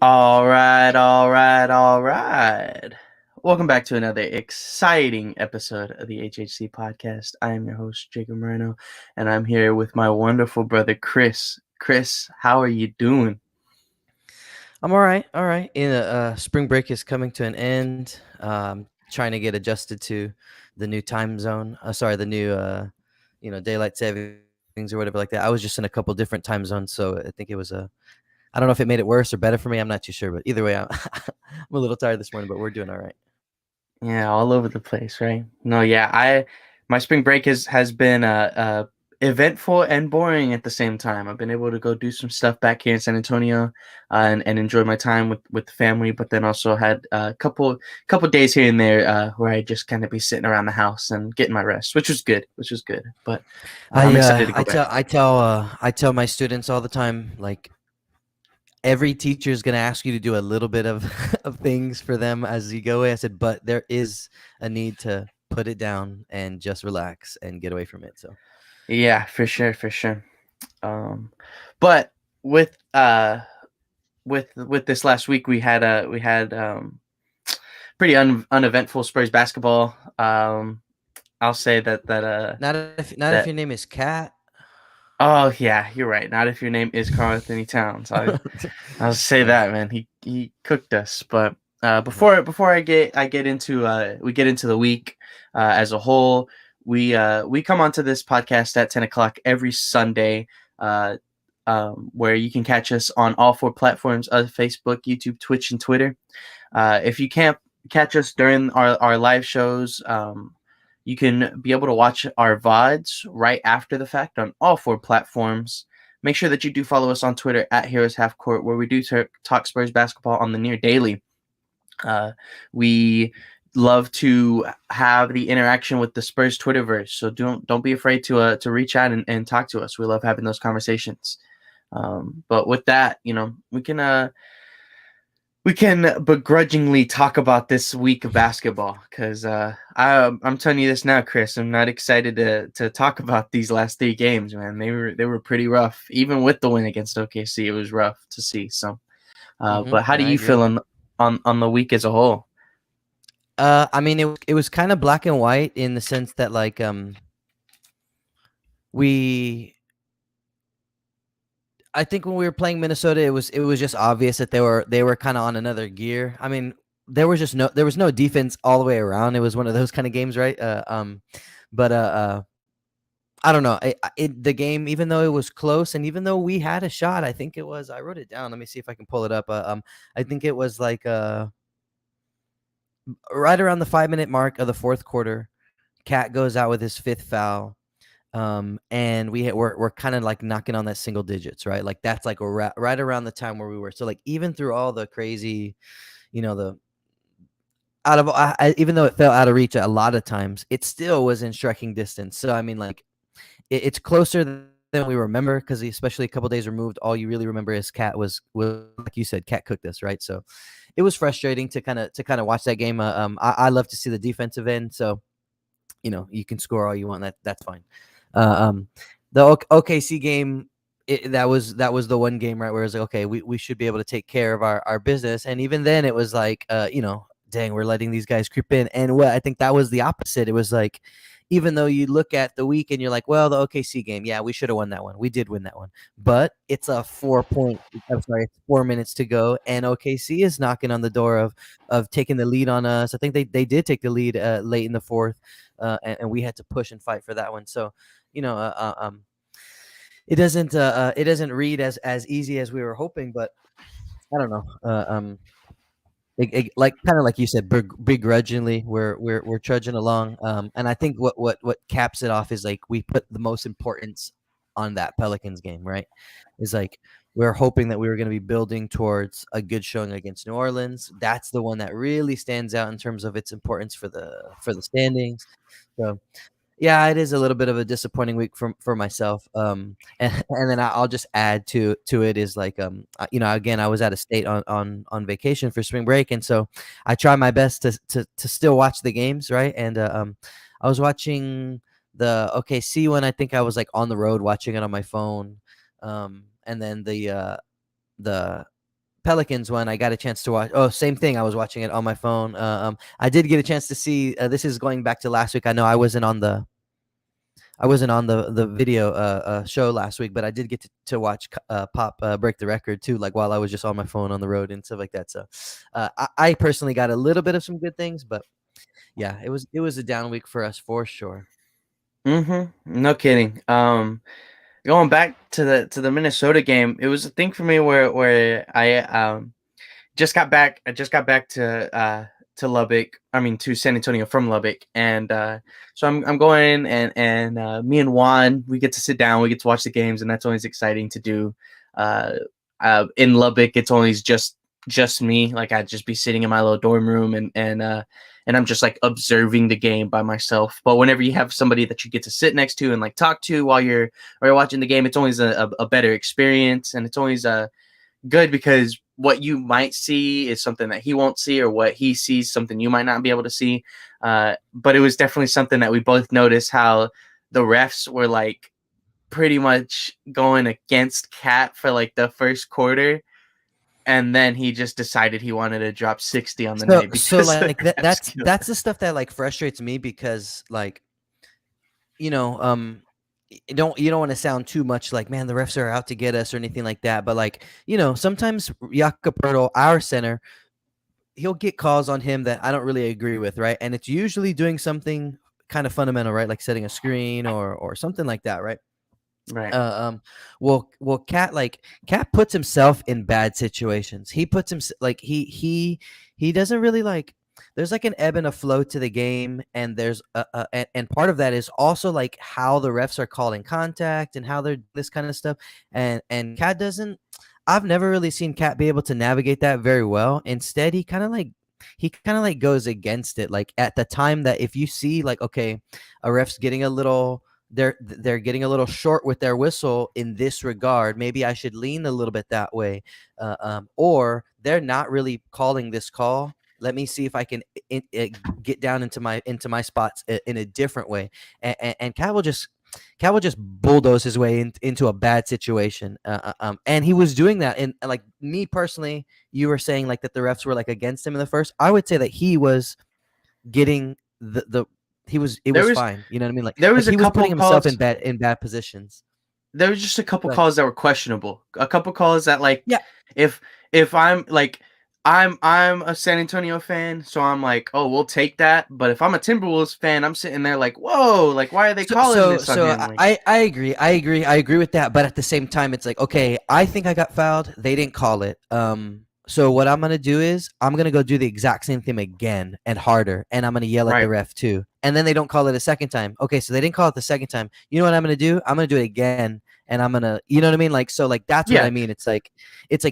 All right, all right, all right. Welcome back to another exciting episode of the HHC podcast. I am your host, Jacob Moreno, and I'm here with my wonderful brother, Chris. Chris, how are you doing? I'm all right. All right. Spring break is coming to an end. Trying to get adjusted to the new time zone. The new daylight savings or whatever like that. I was just in a couple different time zones, so I think it was a. I don't know if it made it worse or better for me. I'm not too sure, but either way, I'm a little tired this morning, but we're doing all right. Yeah, all over the place, right? No, yeah, my spring break has been eventful and boring at the same time. I've been able to go do some stuff back here in San Antonio, and enjoy my time with the family. But then also had a couple days here and there where I just kind of be sitting around the house and getting my rest, which was good, But I'm I excited uh, to go I back. tell I tell I tell my students all the time, like every teacher is going to ask you to do a little bit of of things for them as you go away. I said, but there is a need to put it down and just relax and get away from it. So Yeah, for sure, for sure. Um, but with with this last week, we had pretty uneventful Spurs basketball. I'll say not if that your name is Cat. oh yeah, you're right. Not if your name is Carl Anthony Towns. I'll say Uh, that, man. He cooked us. But uh, before I get into we get into the week as a whole, we come onto this podcast at 10 o'clock every Sunday. Uh, where you can catch us on all four platforms of Facebook, YouTube, Twitch, and Twitter. If you can't catch us during our live shows, you can be able to watch our VODs right after the fact on all four platforms. Make sure that you do follow us on Twitter at Heroes Half Court, where we do talk Spurs basketball on the near daily. We love to have the interaction with the Spurs Twitterverse, so don't be afraid to reach out and talk to us. We love having those conversations. But with that, we can begrudgingly talk about this week of basketball because I'm telling you this now, Chris. I'm not excited to talk about these last three games, man. They were pretty rough. Even with the win against OKC, it was rough to see. So, but how do I you feel agree. on the week as a whole? I mean, it was kind of black and white in the sense that like we. I think when we were playing Minnesota, it was just obvious that they were kind of on another gear. I mean, there was no defense all the way around. It was one of those kind of games, right? But I don't know. The game, even though it was close, and even though we had a shot, I think it was. I wrote it down. Let me see if I can pull it up. I think it was like right around the 5 minute mark of the fourth quarter. Cat goes out with his fifth foul, and we're kind of like knocking on that single digits, right? Like that's like right around the time where we were. So like even through all the crazy, the out of even though it fell out of reach a lot of times, it still was in striking distance. So I mean, like it's closer than we remember because especially a couple days removed, all you really remember is Cat was like you said, Cat cooked us, right? So it was frustrating to kind of watch that game. I love to see the defensive end, so you can score all you want. That's fine. Um, the OKC game. That was the one game, right, where it's like, okay, we should be able to take care of our business, and even then it was like, dang, we're letting these guys creep in. And what I think that was the opposite. It was like, even though you look at the week and you're like, well, the OKC game, yeah, we should have won that one. We did win that one, but it's a 4 point. I'm sorry, it's 4 minutes to go, and OKC is knocking on the door of taking the lead on us. I think they did take the lead late in the fourth, and we had to push and fight for that one. So, you know, uh, uh, um, it doesn't read as easy as we were hoping, but I don't know. Like kind of like you said, begrudgingly, we're trudging along. And I think what caps it off is like we put the most importance on that Pelicans game, right? Is like we're hoping that we were going to be building towards a good showing against New Orleans. That's the one that really stands out in terms of its importance for the standings. So yeah, it is a little bit of a disappointing week for myself. And then I'll just add to it is like again, I was out of state on vacation for spring break, and so I try my best to still watch the games, right? And I was watching the OKC one. I think I was like on the road watching it on my phone, and then the Pelicans one, I got a chance to watch. Oh, same thing. I was watching it on my phone. I did get a chance to see. This is going back to last week. I know I wasn't on the video show last week, but I did get to watch Pop break the record too, like while I was just on my phone on the road and stuff like that. So I personally got a little bit of some good things, but yeah, it was a down week for us for sure. No kidding. Going back to the Minnesota game, it was a thing for me where I just got back. I just got back to Lubbock. I mean, to San Antonio from Lubbock, and so I'm going, and me and Juan, we get to sit down, we get to watch the games, and that's always exciting to do. Uh, in Lubbock, it's always just me. Like I'd just be sitting in my little dorm room, and I'm just like observing the game by myself. But whenever you have somebody that you get to sit next to and like talk to while you're watching the game, it's always a better experience, and it's always good because what you might see is something that he won't see, or what he sees something you might not be able to see. But it was definitely something that we both noticed, how the refs were like pretty much going against Cat for like the first quarter, and then he just decided he wanted to drop 60 on the So night so because the like that refs that's killed that's the stuff that like frustrates me because like you know you don't want to sound too much like, man, the refs are out to get us or anything like that, but like sometimes Jakob, our center, he'll get calls on him that I don't really agree with, right? And it's usually doing something kind of fundamental, right? Like setting a screen or something like that, right? right. Well, Cat puts himself in bad situations. He puts him like he doesn't really like. There's like an ebb and a flow to the game, and there's and part of that is also like how the refs are calling contact and how they're this kind of stuff. And Cat doesn't. I've never really seen Cat be able to navigate that very well. Instead, he kind of like goes against it. Like at the time that if you see like, okay, a ref's getting a little they're getting a little short with their whistle in this regard, maybe I should lean a little bit that way, or they're not really calling this call, let me see if I can get down into my spots in a different way. And Cat will just bulldoze his way into a bad situation, and he was doing that. And like me personally, you were saying like that the refs were like against him in the first. I would say that he was getting the it There was was fine. You know what I mean? Like there like was a he was couple putting himself in calls. bad positions. There was just a couple Go ahead. calls that were questionable. A couple calls that like Yeah. if if I'm like I'm a San Antonio fan, so I'm like, oh, we'll take that. But if I'm a Timberwolves fan, I'm sitting there like, whoa, like why are they So calling so this on so him? Like, I agree. I agree with that. But at the same time, it's like, okay, I think I got fouled. They didn't call it. So what I'm gonna do is I'm gonna go do the exact same thing again and harder, and I'm gonna yell at the right, ref too. And then they don't call it a second time. Okay, so they didn't call it the second time. You know what I'm gonna do? I'm gonna do it again, and I'm gonna, you know what I mean? Like so, like that's what yeah. I mean. It's like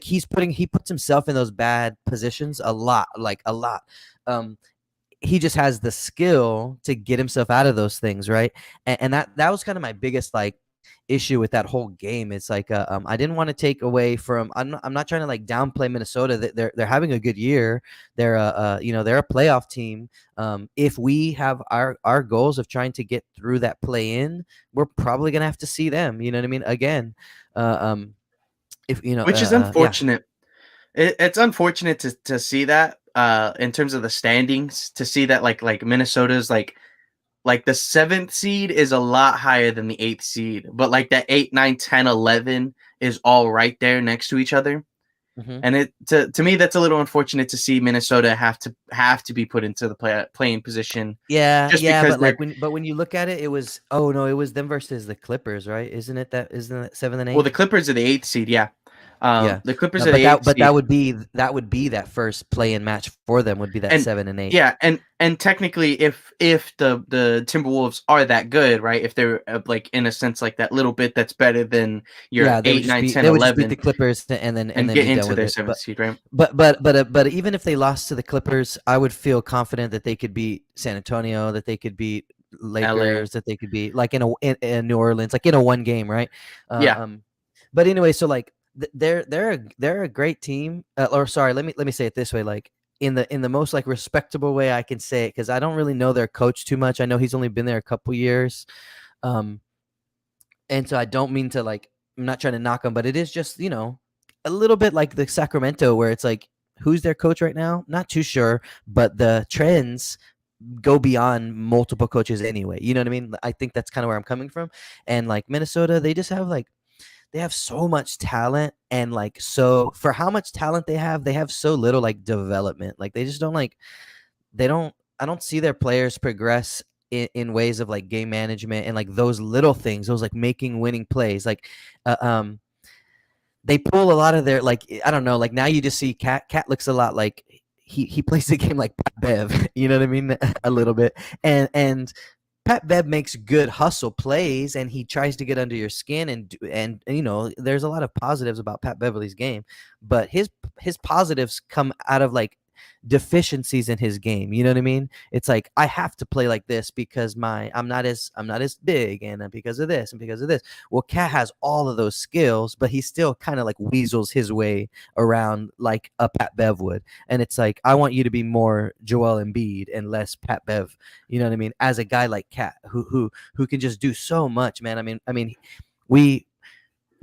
he puts himself in those bad positions a lot, like a lot. Um, he just has the skill to get himself out of those things, right? And that was kind of my biggest like issue with that whole game. It's like I didn't want to take away from. I'm not trying to like downplay Minnesota. They're having a good year. They're a playoff team. If we have our goals of trying to get through that play in, we're probably gonna have to see them. You know what I mean? Again, if Which is yeah. unfortunate. It's unfortunate to see that in terms of the standings, to see that like Minnesota's like the seventh seed is a lot higher than the eighth seed, but like that 8, 9, 10, 11 is all right there next to each other. Hmm. And it to me that's a little unfortunate to see Minnesota have to be put into the playing position Yeah, just yeah, because but they're, like when you look at it, it was, oh no, it was them versus the Clippers, right? Isn't it 7 and 8? well, the Clippers are the eighth seed, yeah. Yeah, The Clippers are but the eighth that seed. would be that first play-in match for them would be that And 7 and 8. yeah, and technically, if the Timberwolves are that good, right? If they're like in a sense like that little bit that's better than your Yeah, 8, 9, 10, they would just beat the 11, Clippers and and then get be done into with their it. seventh seed, right? But even if they lost to the Clippers, I would feel confident that they could beat San Antonio, that they could beat LA, Lakers, that they could beat like in New Orleans, like in a one game, right? Uh, yeah. um, but anyway, so like they're a great team. Or sorry, let me say it this way, like in the most like respectable way I can say it, because I don't really know their coach too much. I know he's only been there a couple years. Um, and so I don't mean to like, I'm not trying to knock him, but it is just, a little bit like the Sacramento, where it's like, who's their coach right now? Not too sure, but the trends go beyond multiple coaches anyway. You know what I mean? I think that's kind of where I'm coming from. And like Minnesota, they just have like they have so much talent, and like so for how much talent they have so little like development. Like they just don't like they don't I don't see their players progress in ways of like game management and like those little things, those like making winning plays. Like uh, um they pull a lot of their like I don't know, like now you just see Cat looks a lot like he plays the game like Pat Bev, you know what I mean? A little bit. And Pat Bev makes good hustle plays, and he tries to get under your skin, and you know there's a lot of positives about Pat Beverly's game, but his positives come out of like deficiencies in his game. You know what I mean? It's like I have to play like this because I'm not as big, and because of this and because of this. Well, Cat has all of those skills, but he still kind of like weasels his way around like a Pat Bev would. And it's like I want you to be more Joel Embiid and less Pat Bev. You know what I mean? As a guy like Cat, who can just do so much, man. We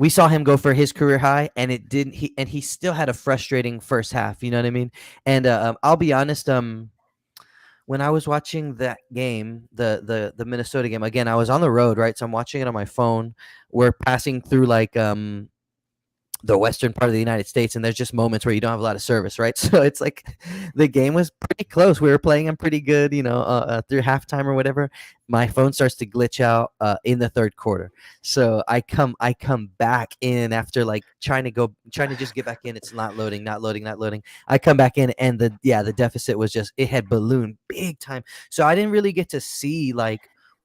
we saw him go for his career high, and it didn't. He still had a frustrating first half. You know what I mean? And I'll be honest. When I was watching that game, the Minnesota game again, I was on the road, right? So I'm watching it on my phone. We're passing through like the western part of the United States, and there's just moments where you don't have a lot of service, right? So it's like the game was pretty close. We were playing them pretty good, you know, through halftime or whatever. My phone starts to glitch out in the third quarter. So I come back in after like trying to just get back in. It's not loading, not loading, not loading. I come back in, and the deficit was just, it had ballooned big time. So I didn't really get to see like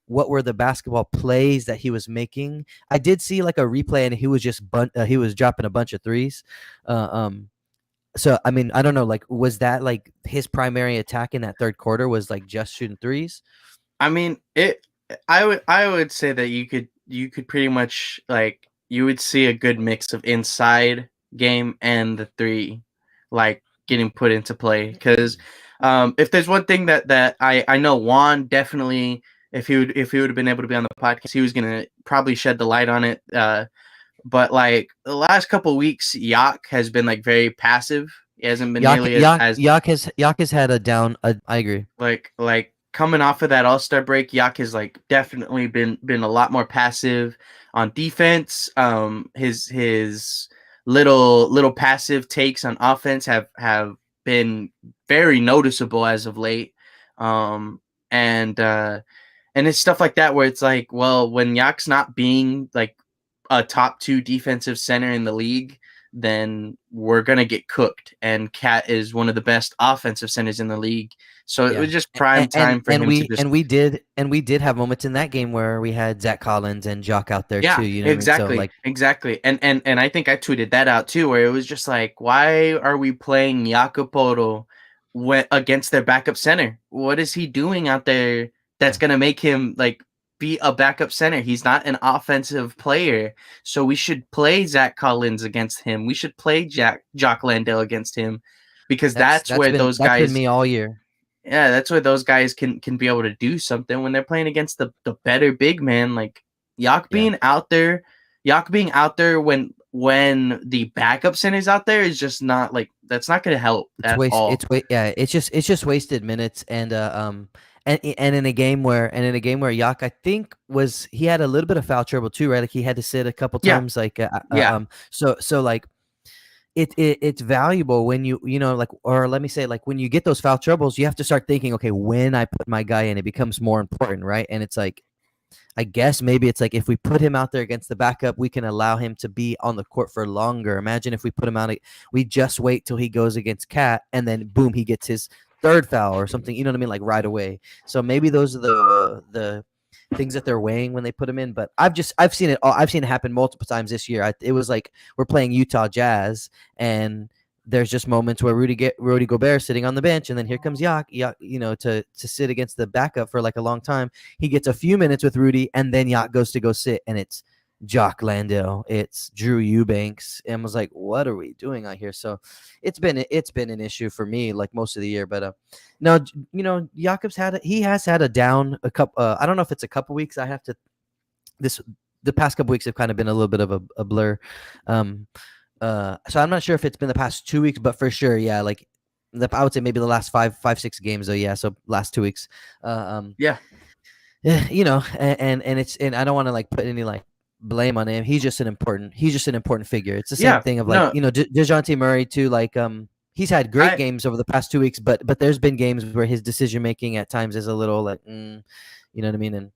what were the basketball plays that he was making. I did see like a replay, and he was just he was dropping a bunch of threes. Uh, um, so I mean, I don't know. Like, was that like his primary attack in that third quarter? Was like just shooting threes? I mean, it. I would say that you could pretty much like you would see a good mix of inside game and the three, like getting put into play. Because if there's one thing that I know Juan definitely, if he would have been able to be on the podcast, he was gonna probably shed the light on it. But like the last couple of weeks, Yak has been like very passive. He hasn't been nearly as Yak has had a down. I agree. like coming off of that All-Star break, Yak has like definitely been a lot more passive on defense. His little passive takes on offense have been very noticeable as of late. Um, and it's stuff like that where it's like, well, when Yak's not being like a top two defensive center in the league, then we're gonna get cooked. And Cat is one of the best offensive centers in the league, so it Yeah, was just prime time for him to just. we did have moments in that game where we had Zach Collins and Jock out there too. Yeah, You know what I mean? So exactly, like, exactly. And I think I tweeted that out too, where it was just like, why are we playing Jakob against their backup center? What is he doing out there that's yeah, gonna make him like be a backup center? He's not an offensive player, so we should play Zach Collins against him. We should play Jock Landale against him, because that's where those that's been guys. me all year. Yeah, that's where those guys can be able to do something when they're playing against the better big man. Like Yak Yeah. being out there, Yak being out there when the backup center's out there is just not like, that's not gonna help It's at waste. all. It's wait. Yeah. It's just wasted minutes. And in a game where Yak, I think, was he had a little bit of foul trouble too, right? Like he had to sit a couple Yeah, times. Like yeah, so like it's valuable when you know, like, or let me say, like, when you get those foul troubles, you have to start thinking, okay, when I put my guy in, it becomes more important, right? And it's like, I guess maybe it's like if we put him out there against the backup, we can allow him to be on the court for longer. Imagine if we put him out, we just wait till he goes against Cat, and then boom, he gets his third foul or something. You know what I mean? Like right away. So maybe those are the things that they're weighing when they put him in. But I've seen it all. I've seen it happen multiple times this year. It was like we're playing Utah Jazz, and there's just moments where Rudy Gobert sitting on the bench, and then here comes Yak, you know, to sit against the backup for like a long time. He gets a few minutes with Rudy, and then Yak goes to go sit, and it's Jock Landale, it's Drew Eubanks, and was like, what are we doing out here? So it's been an issue for me like most of the year. But no, you know, Jakob's has had a down a couple. I don't know if it's a couple weeks. I have to this the past couple weeks have kind of been a little bit of a blur. So I'm not sure if it's been the past 2 weeks, but for sure, yeah, like I would say maybe the last 6 games though. Yeah, so last 2 weeks. Um, Yeah, and it's, and I don't want to like put any like blame on him. He's just an important figure. It's the same yeah. thing of like, No, DeJounte Murray too. Like he's had great I games over the past 2 weeks, but there's been games where his decision making at times is a little like, you know what I mean? And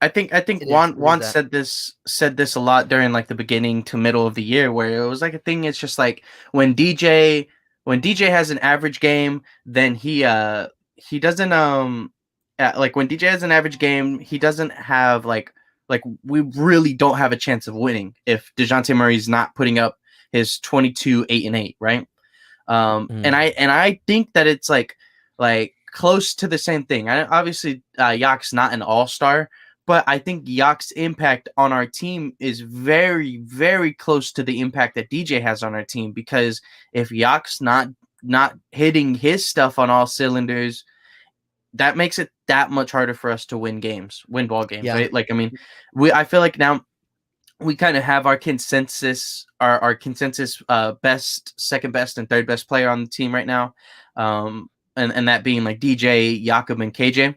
I think it is Juan that. said this a lot during like the beginning to middle of the year, where it was like a thing. It's just like when DJ has an average game, then he doesn't like when DJ has an average game, he doesn't have like we really don't have a chance of winning if Dejounte Murray's not putting up his 22 8-8, right? And Mm. I think that it's like close to the same thing. Obviously, Yak's not an all-star, but I think Yak's impact on our team is very, very close to the impact that DJ has on our team. Because if Yak's not hitting his stuff on all cylinders, that makes it that much harder for us to win ball games, Yeah. right? Like, I mean, I feel like now we kind of have our consensus, our consensus best, second best, and third best player on the team right now, and that being like DJ, Jakob, and KJ.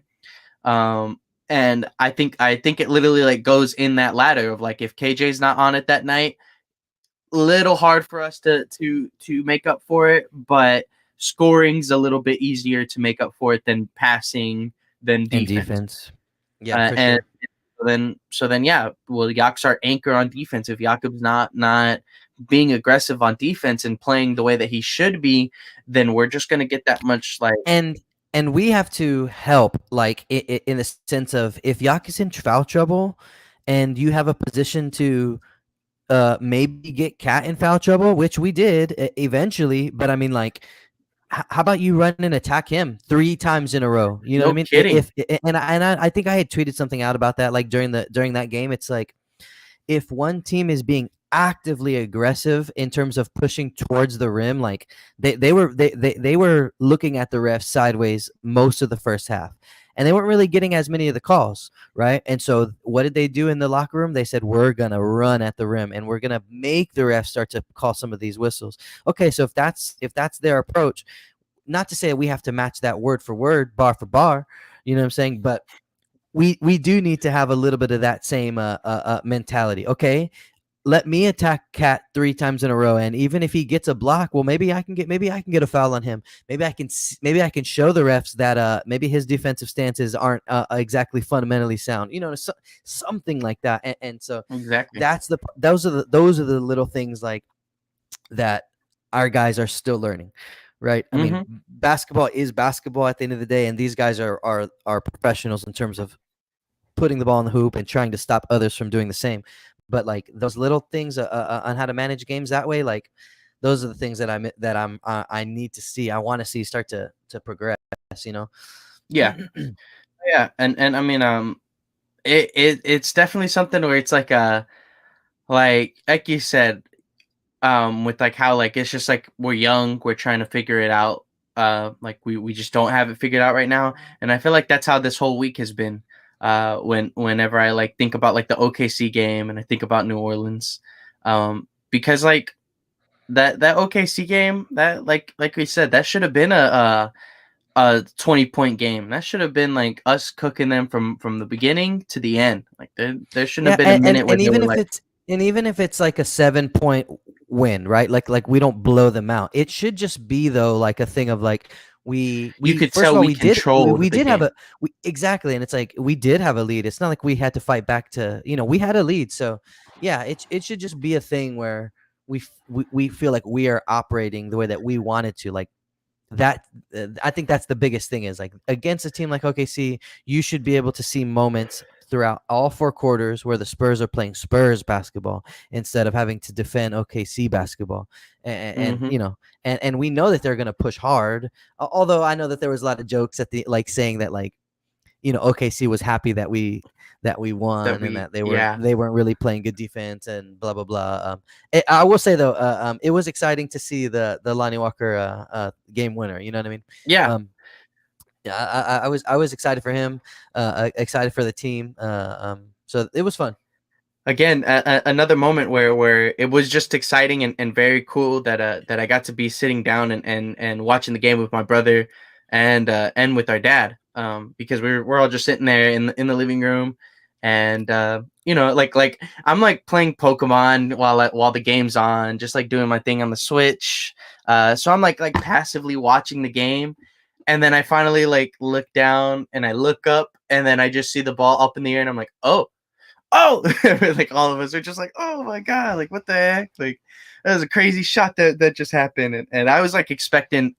Um, and I think it literally like goes in that ladder of like if KJ's not on it that night, little hard for us to make up for it, but scoring's a little bit easier to make up for it than passing than And defense. defense. Yeah, for And sure. so then yeah, well, Yak's our anchor on defense. If Jakob's not being aggressive on defense and playing the way that he should be, then we're just gonna get that much like And we have to help, like in the sense of if Yak is in foul trouble, and you have a position to maybe get Cat in foul trouble, which we did eventually. But I mean, like, how about you run and attack him 3 times in a row? You know what I no mean? kidding. I think I had tweeted something out about that, like during that game. It's like if one team is being actively aggressive in terms of pushing towards the rim, like they were looking at the refs sideways most of the first half, and they weren't really getting as many of the calls, right? And so what did they do in the locker room? They said, we're gonna run at the rim and we're gonna make the refs start to call some of these whistles. Okay, so if that's their approach, not to say we have to match that word for word, bar for bar, you know what I'm saying? But we do need to have a little bit of that same mentality. Okay, let me attack Cat 3 times in a row, and even if he gets a block, well, maybe I can get a foul on him. Maybe I can show the refs that maybe his defensive stances aren't exactly fundamentally sound. Something like that. And so Exactly. those are the little things like that our guys are still learning. Right. I mean, Mm-hmm. basketball is basketball at the end of the day, and these guys are professionals in terms of putting the ball in the hoop and trying to stop others from doing the same. But like those little things on how to manage games that way, like those are the things I need to see. I want to see start to progress. You know. Yeah. Yeah. And I mean it's definitely something where it's like you said, with like how like it's just like we're young, we're trying to figure it out. Like we just don't have it figured out right now. And I feel like that's how this whole week has been. Whenever I like think about like the OKC game and I think about New Orleans. Because like that OKC game, that like we said, that should have been a 20-point game. That should have been like us cooking them from the beginning to the end. Like there shouldn't have Yeah, been a and, and minute where and they even were if like, it's like a 7 point win, right? Like we don't blow them out. It should just be though like a thing of like you we could first of tell all we we controlled the did have game. exactly, and it's like we did have a lead. It's not like we had to fight back to, we had a lead. So yeah, it should just be a thing where we feel like we are operating the way that we wanted to, like that. I think that's the biggest thing is like against a team like OKC, you should be able to see moments throughout all 4 quarters where the Spurs are playing Spurs basketball instead of having to defend OKC basketball. And Hmm. and we know that they're going to push hard. Although I know that there was a lot of jokes at the like saying that like OKC was happy that we That won and we that they were yeah they weren't really playing good defense and blah blah blah. I will say though, it was exciting to see the Lonnie Walker game winner. You know what I mean? yeah Um, yeah, I was excited for him, excited for the team. So it was fun. again, another moment where it was just exciting and very cool that I got to be sitting down and watching the game with my brother and with our dad, because we're all just sitting there in the living room, and like I'm like playing Pokemon while the game's on, just like doing my thing on the Switch. So I'm like passively watching the game, and then I finally like look down and I look up, and then I just see the ball up in the air, and I'm like, oh, like all of us are just like, oh my god, like what the heck, like that was a crazy shot that just happened, and I was like expecting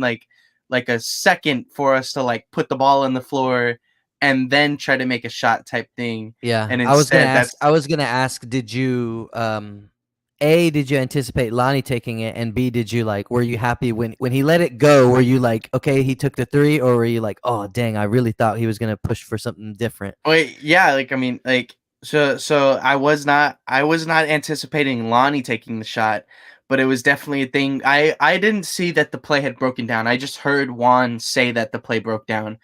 like a second for us to like put the ball on the floor and then try to make a shot type thing, Yeah, and instead that's I was gonna ask, did you A, did you anticipate Lonnie taking it, and B, did you like, were you happy when he let it go? Were you like, okay, he took the three, or were you like, oh dang, I really thought he was gonna push for something different? wait, yeah, like I mean, like so I was not anticipating Lonnie taking the shot, but it was definitely a thing. I didn't see that the play had broken down. I just heard Juan say that the play broke down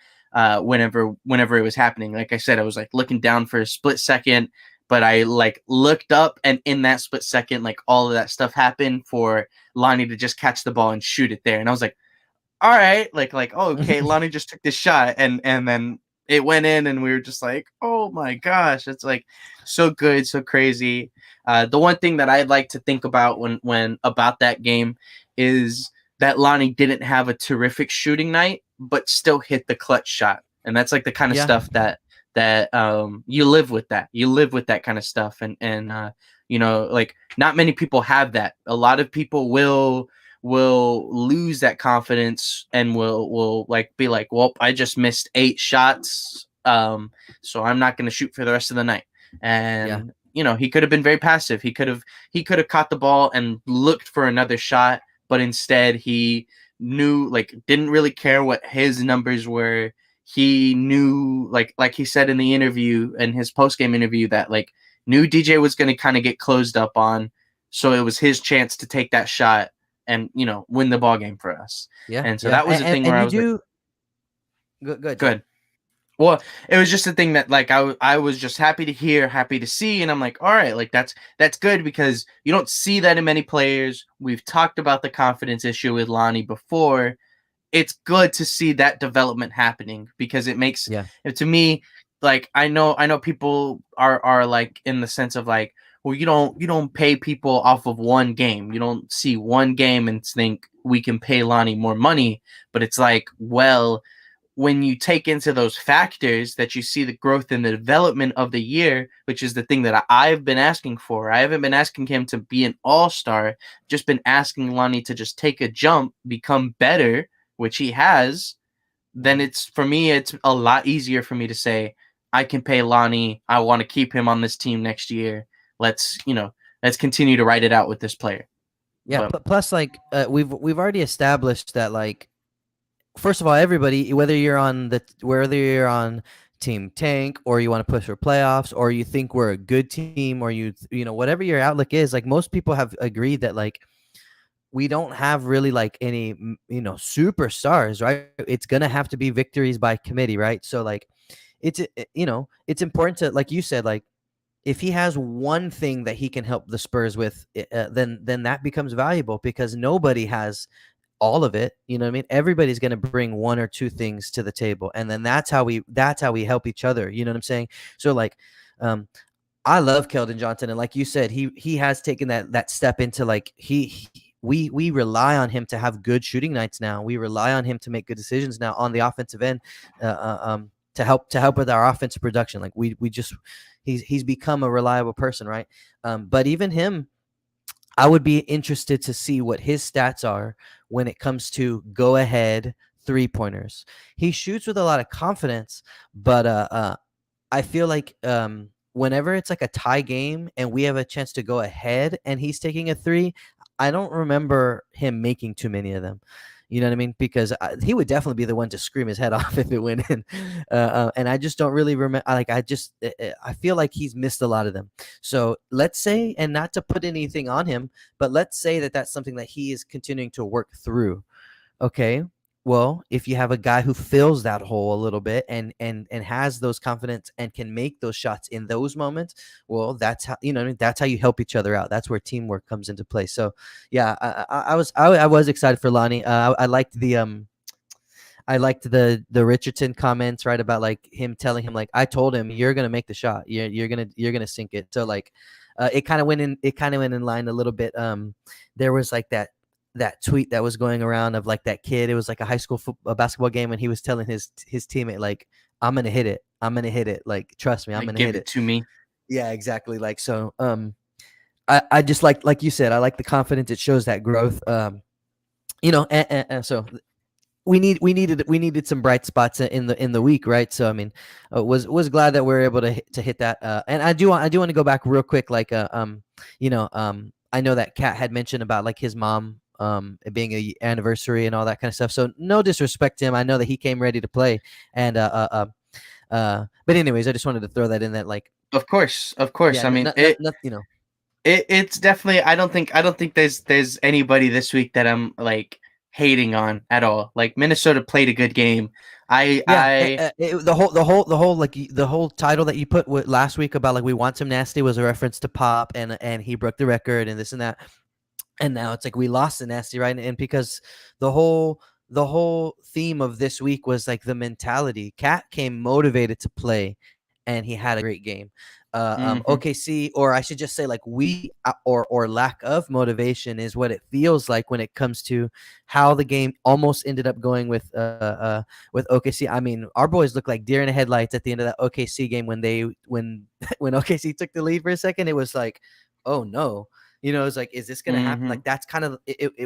whenever it was happening. Like I said, I was like looking down for a split second, but I like looked up, and in that split second, like all of that stuff happened for Lonnie to just catch the ball and shoot it there. And I was like, all right, like oh, okay, Lonnie just took this shot, and then it went in, and we were just like, oh my gosh, it's like so good, so crazy. The one thing that I'd like to think about when about that game is that Lonnie didn't have a terrific shooting night, but still hit the clutch shot, and that's like the kind of Yeah, stuff that you live with that. You live with that kind of stuff, and like not many people have that. A lot of people will lose that confidence and will like be like, well, I just missed 8 shots, so I'm not going to shoot for the rest of the night. yeah, And he could have been very passive. He could have caught the ball and looked for another shot, but instead he knew, like, didn't really care what his numbers were. He knew, like he said in the interview, in his post game interview, that like knew DJ was going to kind of get closed up on, so it was his chance to take that shot and win the ball game for us. yeah, And so yeah. that was the thing And where I you was like, do good, Joe. good. Well, it was just a thing that like I was just happy to hear, happy to see, and I'm like, all right, like that's good, because you don't see that in many players. We've talked about the confidence issue with Lonnie before. It's good to see that development happening, because it makes Yeah, it, to me, like I know people are like in the sense of like, well, you don't pay people off of one game. You don't see one game and think we can pay Lonnie more money. But it's like, well, when you take into those factors that you see the growth and the development of the year, which is the thing that I've been asking for. I haven't been asking him to be an all-star, just been asking Lonnie to just take a jump, become better, which he has. Then mhm. it's, for me, it's a lot easier for me to say, I can pay Lonnie. I want to keep him on this team next year. Let's continue to write it out with this player. Yeah. But Plus, like, we've already established that, like, first of all, everybody, whether you're on Team Tank, or you want to push for playoffs, or you think we're a good team, or whatever your outlook is, like, most people have agreed that, like, we don't have really like any superstars, right? It's gonna have to be victories by committee, right? So like, it's important to, like you said, like, if he has one thing that he can help the Spurs with, then that becomes valuable, because nobody has all of it. You know what I mean? Everybody's going to bring one or two things to the table, and then that's how we help each other. You know what I'm saying? So like, um, I love Keldon Johnson, and like you said, he has taken that step into, like, we rely on him to have good shooting nights now. We rely on him to make good decisions now on the offensive end, to help with our offensive production. Like, we just he's become a reliable person, right? But even him, I would be interested to see what his stats are when it comes to go ahead three pointers. He shoots with a lot of confidence, but I feel like whenever it's like a tie game and we have a chance to go ahead and he's taking a three, I don't remember him making too many of them. You know what I mean? Because he would definitely be the one to scream his head off if it went in. And I just don't really remember. Like, I feel like he's missed a lot of them. So let's say, and not to put anything on him, but let's say that that's something that he is continuing to work through. Okay. Well, if you have a guy who fills that hole a little bit and has those confidence and can make those shots in those moments, well, that's how you know what I mean, that's how you help each other out. That's where teamwork comes into play. So, yeah, I was excited for Lonnie. I liked the Richardson comments, right, about like him telling him like I told him you're gonna make the shot, you're gonna sink it. So like, it kind of went in line a little bit. There was like that tweet that was going around of like that kid. It was like a high school a basketball game, and he was telling his teammate like I'm gonna hit it, like trust me, I'm Like, gonna give hit it it. to me. Yeah, exactly. Like so, I just like you said, I like the confidence. It shows that growth. And so we needed some bright spots in the week, right? So I mean, was glad that we were able to hit that. And I do want to go back real quick, like I know that Kat had mentioned about like his mom it being a anniversary and all that kind of stuff. So no disrespect to him, I know that he came ready to play, and but anyways, I just wanted to throw that in, that like Of course, of course. yeah, I mean, not it's definitely. I don't think there's anybody this week that I'm like hating on at all. Like, Minnesota played a good game. I Yeah, I the whole like the whole title that you put last week about like we want some nasty was a reference to Pop, and he broke the record and this and that, and now it's like we lost the nasty, right? And because the whole theme of this week was like the mentality. Cat came motivated to play, and he had a great game. mhm. OKC, or I should just say like we or lack of motivation is what it feels like when it comes to how the game almost ended up going with OKC. I mean, our boys looked like deer in the headlights at the end of that OKC game when when OKC took the lead for a second. It was like, oh no, it's like, is this gonna happen? Like Mhm. that's kind of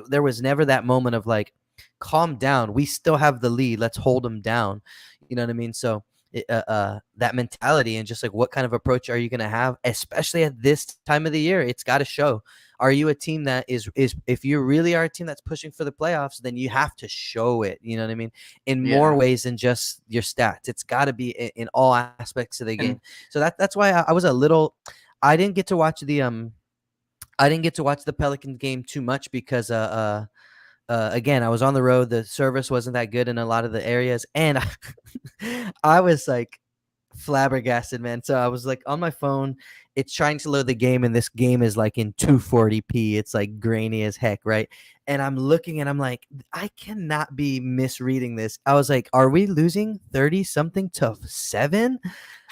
there was never that moment of like, calm down. We still have the lead. Let's hold them down. You know what I mean? So that mentality and just like what kind of approach are you gonna have, especially at this time of the year? It's got to show. Are you a team that is if you really are a team that's pushing for the playoffs, then you have to show it. You know what I mean? In more Yeah. ways than just your stats. It's got to be in all aspects of the And game. So that's why I was a little. I didn't get to watch the Pelicans game too much because again, I was on the road. The service wasn't that good in a lot of the areas, and I was like flabbergasted, man. So I was like on my phone. It's trying to load the game, and this game is like in 240p. It's like grainy as heck, right? And I'm looking, and I'm like, I cannot be misreading this. I was like, are we losing 30 something to 7?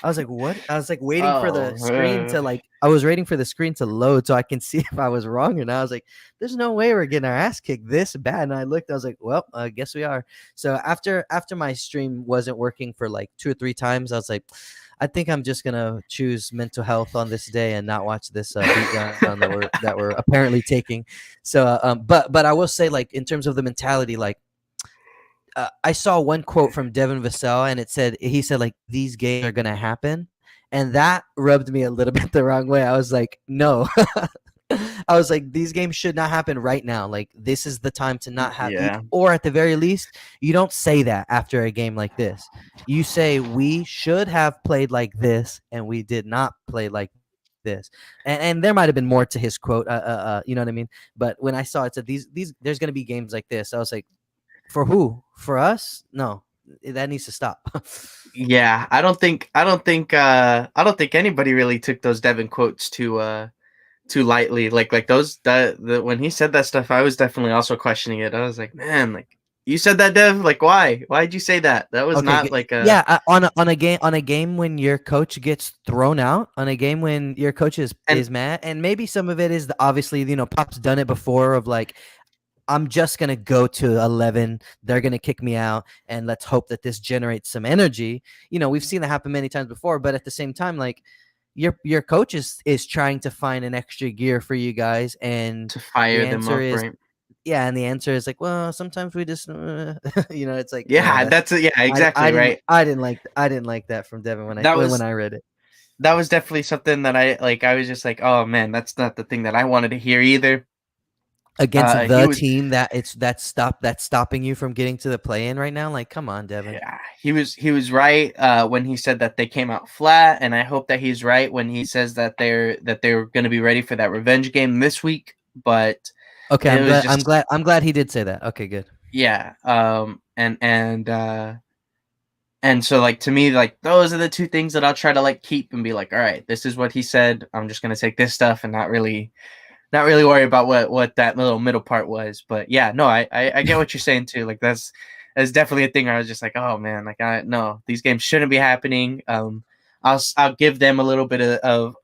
I was like, what? I was like waiting for the oh, screen to like, I was waiting for the screen to load so I can see if I was wrong or not. I was like, there's no way we're getting our ass kicked this bad. And I looked, I was like, well, I guess we are. So after my stream wasn't working for like 2 or 3 times, I was like, I think I'm just gonna choose mental health on this day and not watch this beatdown that we're apparently taking. So, but I will say, like in terms of the mentality, like I saw one quote from Devin Vassell, and he said like these games are gonna happen, and that rubbed me a little bit the wrong way. I was like, no. I was like, these games should not happen right now. Like this is the time to not have, yeah. or at the very least, you don't say that after a game like this. You say we should have played like this, and we did not play like this. And there might have been more to his quote. You know what I mean? But when I saw it said these there's gonna be games like this, I was like, for who? For us? No, that needs to stop. Yeah, I don't think anybody really took those Devin quotes too lightly. Like those when he said that stuff, I was definitely also questioning it. I was like, man, like, you said that, Dev? Like, why? Why'd you say that? That was Okay, not like a yeah, on a game when your coach gets thrown out, on a game when your coach and is mad, and maybe some of it is obviously Pop's done it before of like, I'm just gonna go to 11. They're gonna kick me out, and let's hope that this generates some energy. We've seen that happen many times before, but at the same time, like your coach is trying to find an extra gear for you guys, and to the fire them answer up, is right? yeah, and the answer is like, well, sometimes we just, it's like no, Yeah, that's it. Yeah, I exactly, didn't right. I didn't like that from Devin when I That when was I read it. that was definitely something that I was just like, oh man, that's not the thing that I wanted to hear either. Against He the was team that's stopping you from getting to the play in right now. Like, come on, Devin. Yeah, he was right when he said that they came out flat, and I hope that he's right when he says that they're going to be ready for that revenge game this week. But Okay, it I'm was glad. I'm just glad. I'm glad he did say that. Okay, good. yeah, and so like to me, like those are the two things that I'll try to like keep and be like, all right, this is what he said. I'm just gonna take this stuff and not really worry about what that little middle part was. But yeah, no, I get what you're saying too. Like that's definitely a thing where I was just like, oh man, like I no, these games shouldn't be happening. I'll give them a little bit of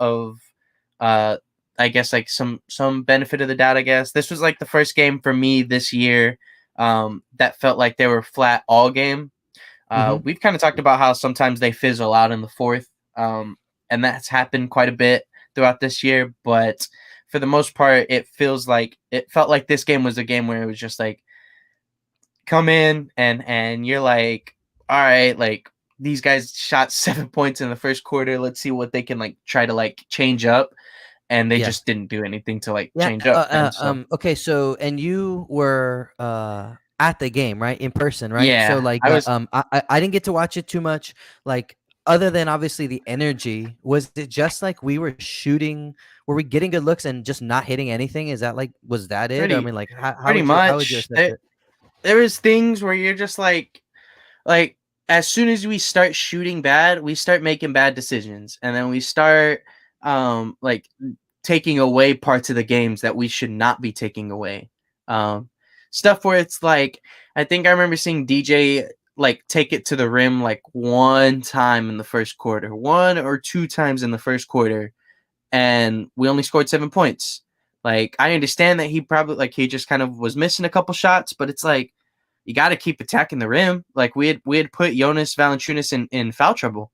uh I guess like some benefit of the doubt. I guess this was like the first game for me this year that felt like they were flat all game. Mm-hmm. We've kind of talked about how sometimes they fizzle out in the fourth, and that's happened quite a bit throughout this year. But for the most part, it felt like this game was a game where it was just like come in and you're like, all right, like these guys shot 7 points in the first quarter. Let's see what they can like try to like change up, and they Yeah. just didn't do anything to like Yeah. change up. And so Okay. So, and you were at the game, right? In person, right? So, yeah, like, I was I didn't get to watch it too much. Like, other than obviously the energy, was it just like we were shooting? Were we getting good looks and just not hitting anything? Is that like, was that it? I pretty mean, like, pretty how would you much. assess it? There was things where you're just like as soon as we start shooting bad, we start making bad decisions, and then we start like taking away parts of the games that we should not be taking away. Um, Stuff where it's like I think I remember seeing DJ like take it to the rim like one time in the first quarter, one or two times in the first quarter, and we only scored 7 points. Like I understand that he probably like he just kind of was missing a couple shots, but it's like you got to keep attacking the rim. Like we had put Jonas Valanciunas in foul trouble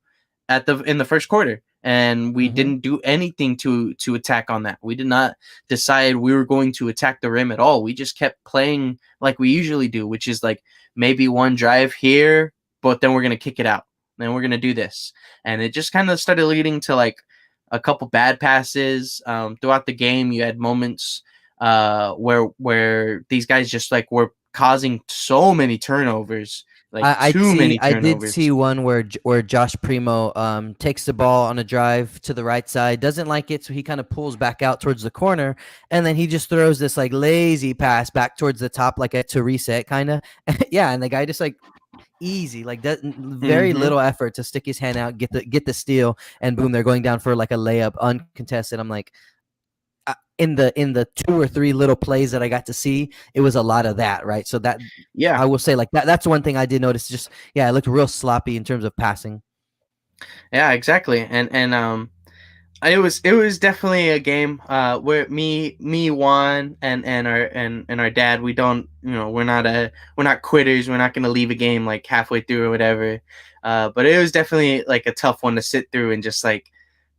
in the first quarter, and we Mm-hmm. didn't do anything to attack on that. We did not decide we were going to attack the rim at all. We just kept playing like we usually do, which is like maybe one drive here, but then we're gonna kick it out. Then we're gonna do this, and it just kind of started leading to like a couple bad passes throughout the game. You had moments where these guys just like were causing so many turnovers, like too many I did see turnovers. one where where Josh Primo takes the ball on a drive to the right side, doesn't like it, so he kind of pulls back out towards the corner, and then he just throws this like lazy pass back towards the top, like a to reset kind of. Yeah, and the guy just like easy, like does very Mm-hmm. little effort to stick his hand out, get the steal, and boom, they're going down for like a layup uncontested. I'm like, in the two or three little plays that I got to see, it was a lot of that, right? So that Yeah, I will say like that's one thing I did notice. Just yeah, it looked real sloppy in terms of passing. yeah, exactly. And it was definitely a game where me Juan and our dad, we don't, we're not quitters. We're not going to leave a game like halfway through or whatever. But it was definitely like a tough one to sit through and just like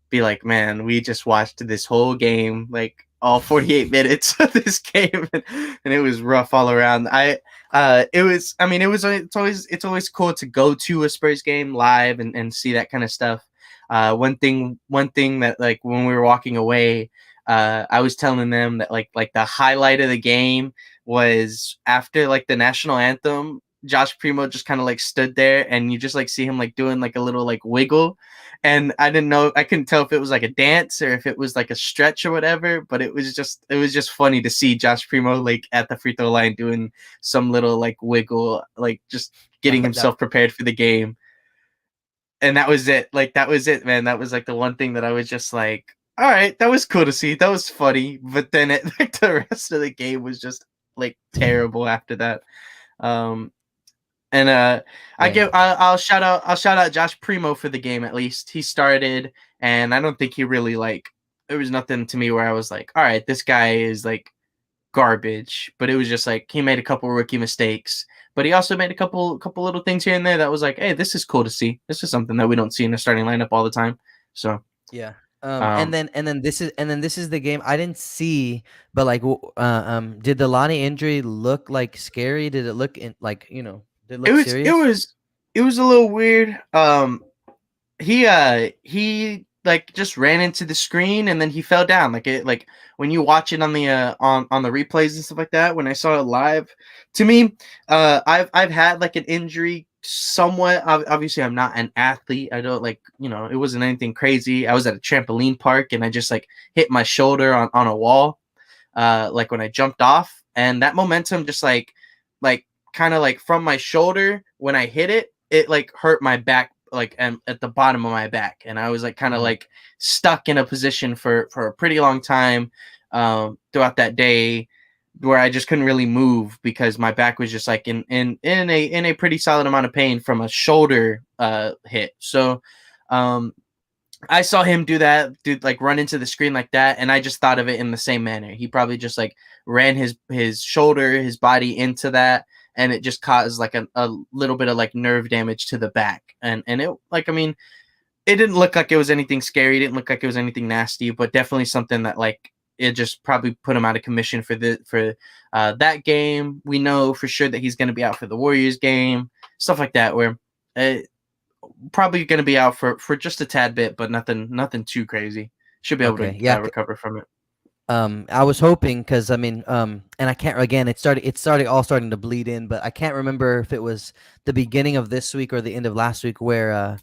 be like, man, we just watched this whole game, like all 48 minutes of this game, and it was rough all around. It was, I mean, it's always cool to go to a Spurs game live and see that kind of stuff. One thing that like when we were walking away, I was telling them that like the highlight of the game was after like the national anthem. Josh Primo just kind of like stood there, and you just like see him like doing like a little like wiggle, and I couldn't tell if it was like a dance or if it was like a stretch or whatever, but it was just funny to see Josh Primo like at the free throw line doing some little like wiggle, like just getting That himself prepared for the game. And that was it. Like that was it, man. That was like the one thing that I was just like, all right, that was cool to see. That was funny. But then like the rest of the game was just like terrible after that. Um and yeah. I'll shout out Josh Primo for the game. At least he started, and I don't think he really like. There was nothing to me where I was like, all right, this guy is like garbage. But it was just like he made a couple rookie mistakes, but he also made a couple little things here and there that was like, hey, this is cool to see. This is something that we don't see in the starting lineup all the time. So Yeah. um, And then this is the game I didn't see, but like, did the Lonnie injury look like scary? Did it look like did it it look was it serious? was it was a little weird. He like just ran into the screen and then he fell down like when you watch it on the on the replays and stuff like that. When I saw it live, to me, I've had like an injury somewhat. Obviously I'm not an athlete. I don't like, it wasn't anything crazy. I was at a trampoline park and I just like hit my shoulder on a wall like when I jumped off, and that momentum just like kind of like from my shoulder when I hit it, it like hurt my back, like at the bottom of my back, and I was like kind of like stuck in a position for a pretty long time throughout that day, where I just couldn't really move because my back was just like in a pretty solid amount of pain from a shoulder hit. So I saw him do that, like run into the screen like that, and I just thought of it in the same manner. He probably just like ran his shoulder, his body into that, and it just caused like a little bit of like nerve damage to the back. And it, like, I mean, it didn't look like it was anything scary, it didn't look like it was anything nasty, but definitely something that like it just probably put him out of commission for that game. We know for sure that he's going to be out for the Warriors game, stuff like that, where probably going to be out for just a tad bit, but nothing too crazy. Should be able to recover from it. I was hoping, because I mean, and I can't, again, it started all starting to bleed in, but I can't remember if it was the beginning of this week or the end of last week where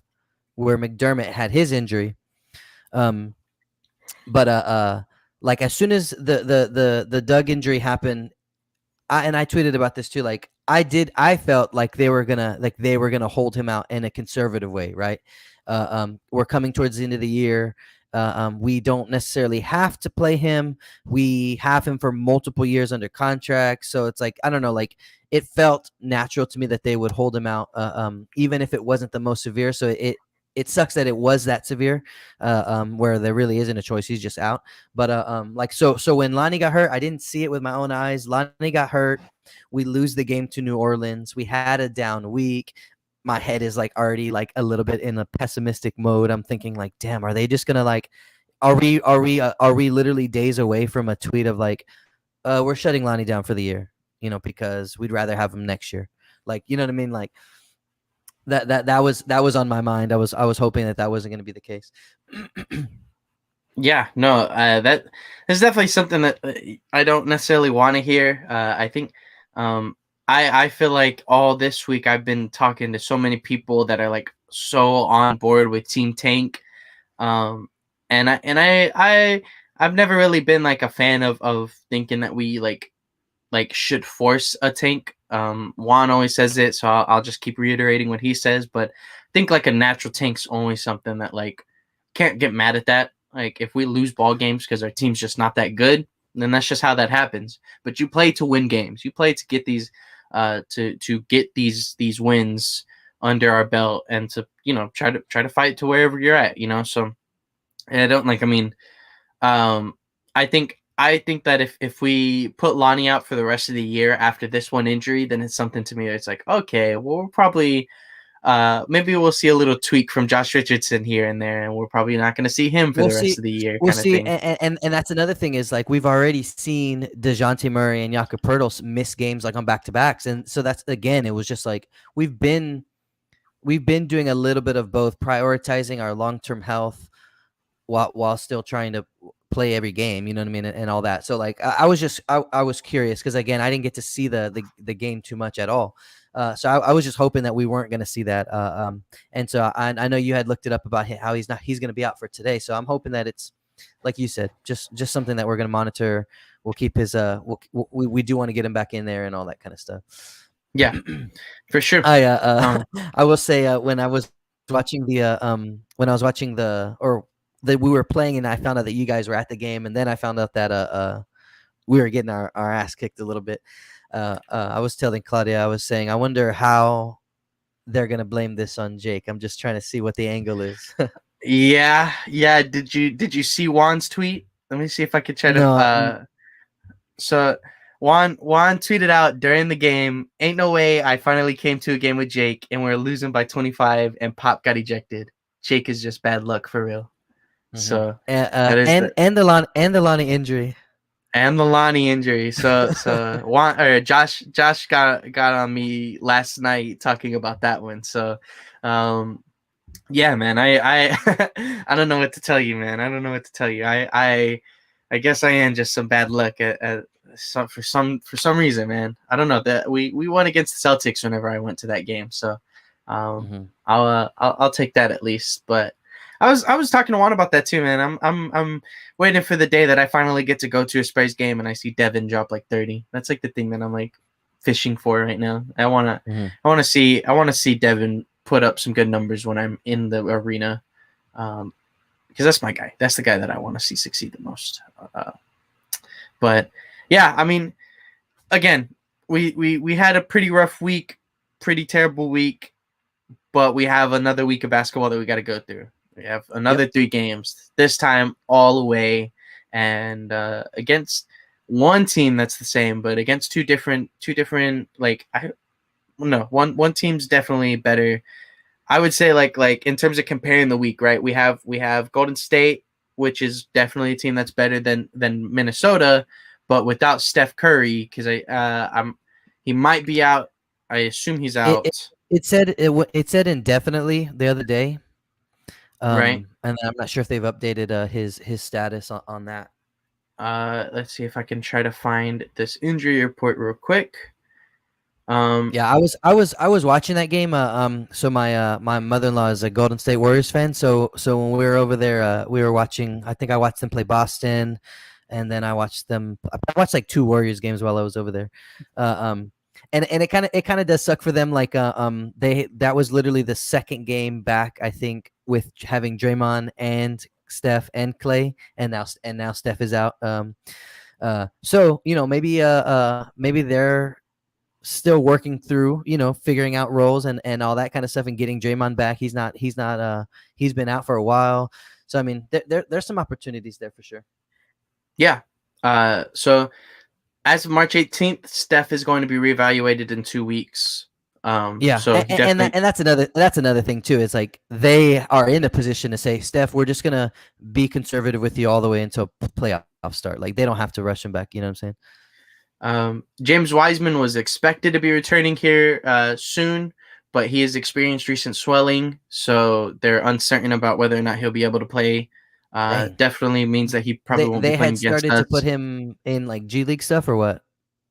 McDermott had his injury. But like as soon as the Doug injury happened, I tweeted about this too. Like I felt like they were gonna hold him out in a conservative way, right? We're coming towards the end of the year. We don't necessarily have to play him. We have him for multiple years under contract, so it's like, I don't know, like it felt natural to me that they would hold him out, even if it wasn't the most severe. So it sucks that it was that severe, where there really isn't a choice. He's just out. But like so when Lonnie got hurt, I didn't see it with my own eyes. Lonnie got hurt. We lose the game to New Orleans. We had a down week. My head is like already like a little bit in a pessimistic mode. I'm thinking like, damn, are they just gonna like, are we literally days away from a tweet of like, we're shutting Lonnie down for the year, because we'd rather have him next year. Like, you know what I mean? Like that was on my mind. I was hoping that wasn't going to be the case. Yeah, no, that is definitely something that I don't necessarily want to hear. I think I feel like all this week I've been talking to so many people that are like so on board with Team Tank, and I've never really been like a fan of thinking that we like should force a tank. Juan always says it, so I'll just keep reiterating what he says. But I think like a natural tank's only something that like can't get mad at that. Like if we lose ball games because our team's just not that good, then that's just how that happens. But you play to win games. You play to get these to get these wins under our belt, and to try to fight to wherever you're at. So and I don't like. I mean, I think that if we put Lonnie out for the rest of the year after this one injury, then it's something to me. It's like, okay, well, we're probably maybe we'll see a little tweak from Josh Richardson here and there, and we're probably not going to see him for the rest of the year. We'll see, and that's another thing is like we've already seen DeJounte Murray and Jakob miss games like on back-to-backs, and so that's, again, it was just like we've been doing a little bit of both, prioritizing our long-term health while still trying to play every game, you know what I mean, and all that. So like I was curious because, again, I didn't get to see the game too much at all. So I was just hoping that we weren't going to see that. And so I know you had looked it up about how he's going to be out for today. So I'm hoping that it's, like you said, just something that we're going to monitor. We'll keep his we do want to get him back in there and all that kind of stuff. Yeah, for sure. I will say when I was watching that we were playing, and I found out that you guys were at the game, and then I found out that we were getting our ass kicked a little bit. I was telling Claudia, I was saying, I wonder how they're gonna blame this on Jake. I'm just trying to see what the angle is. Yeah. Did you see Juan's tweet? Let me see if I could try to. So Juan tweeted out during the game, "Ain't no way I finally came to a game with Jake and we're losing by 25 and Pop got ejected. Jake is just bad luck for real." Mm-hmm. So and the Lonnie injury. And the Lonnie injury. So Juan or Josh got on me last night talking about that one. So yeah, man, I I don't know what to tell you, man. I don't know what to tell you. I guess I am just some bad luck for some reason, man. I don't know that we won against the Celtics whenever I went to that game. So I'll take that at least. But I was talking to Juan about that too, man. I'm waiting for the day that I finally get to go to a Spurs game and I see Devin drop like 30. That's like the thing that I'm like, fishing for right now. I wanna Mhm. I wanna see Devin put up some good numbers when I'm in the arena, because that's my guy. That's the guy that I want to see succeed the most. Uh, but yeah, I mean, again, we had a pretty rough week, pretty terrible week, but we have another week of basketball that we got to go through. We have Yep. another 3 games, this time all away, and against one team that's the same, but against two different like I no one team's definitely better. I would say like in terms of comparing the week, right? We have Golden State, which is definitely a team that's better than Minnesota, but without Steph Curry, because I'm he might be out. I assume he's It it, out, it said indefinitely the other day. right? And I'm not sure if they've updated his status on that. Let's see if I can try to find this injury report real quick. Yeah, I was watching that game. So my mother-in-law is a Golden State Warriors fan. So when we were over there, we were watching. I think I watched them play Boston, and then I watched them. I watched like 2 Warriors games while I was over there. And it kind of does suck for them. Like that was literally the second game back. I think with having Draymond and Steph and Clay, and now Steph is out. So maybe they're still working through, figuring out roles and all that kind of stuff and getting Draymond back. He's been out for a while. So I mean, there's some opportunities there for sure. yeah. So as of March 18th, Steph is going to be reevaluated in 2 weeks. Yeah, So he definitely and that's another thing too. It's like they are in a position to say, Steph, we're just gonna be conservative with you all the way until playoff start. Like they don't have to rush him back. You know what I'm saying? James Wiseman was expected to be returning here soon, but he has experienced recent swelling, so they're uncertain about whether or not he'll be able to play. Dang. Definitely means that he probably They won't be they playing had against started to put us. him in like G League stuff or what?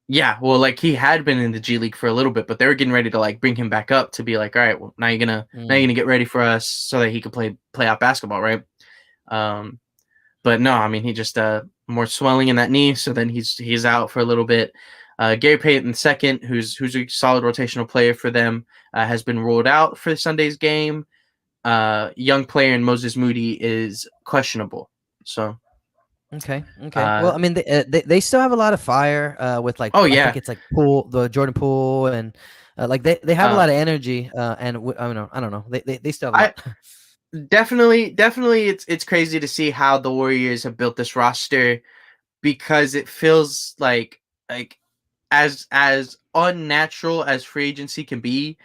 Yeah, well, like he had been in the G League for a little bit, but they were getting ready to like bring him back up to be like, all right, well, now you're Mm, gonna get ready for us so that he could play out basketball, right? Um, but no, I mean he just more swelling in that knee, so then he's out for a little bit. Gary Payton II, who's a solid rotational player for them, has been ruled out for Sunday's game. Young player in Moses Moody is questionable. So, okay. Okay. Well, uh, I mean, they still have a lot of fire with like oh I think yeah, it's like Poole, the Jordan Poole, and like they have a uh, lot of energy. I don't know. They still have a I lot. definitely it's crazy to see how the Warriors have built this roster because it feels like as unnatural as free agency can be,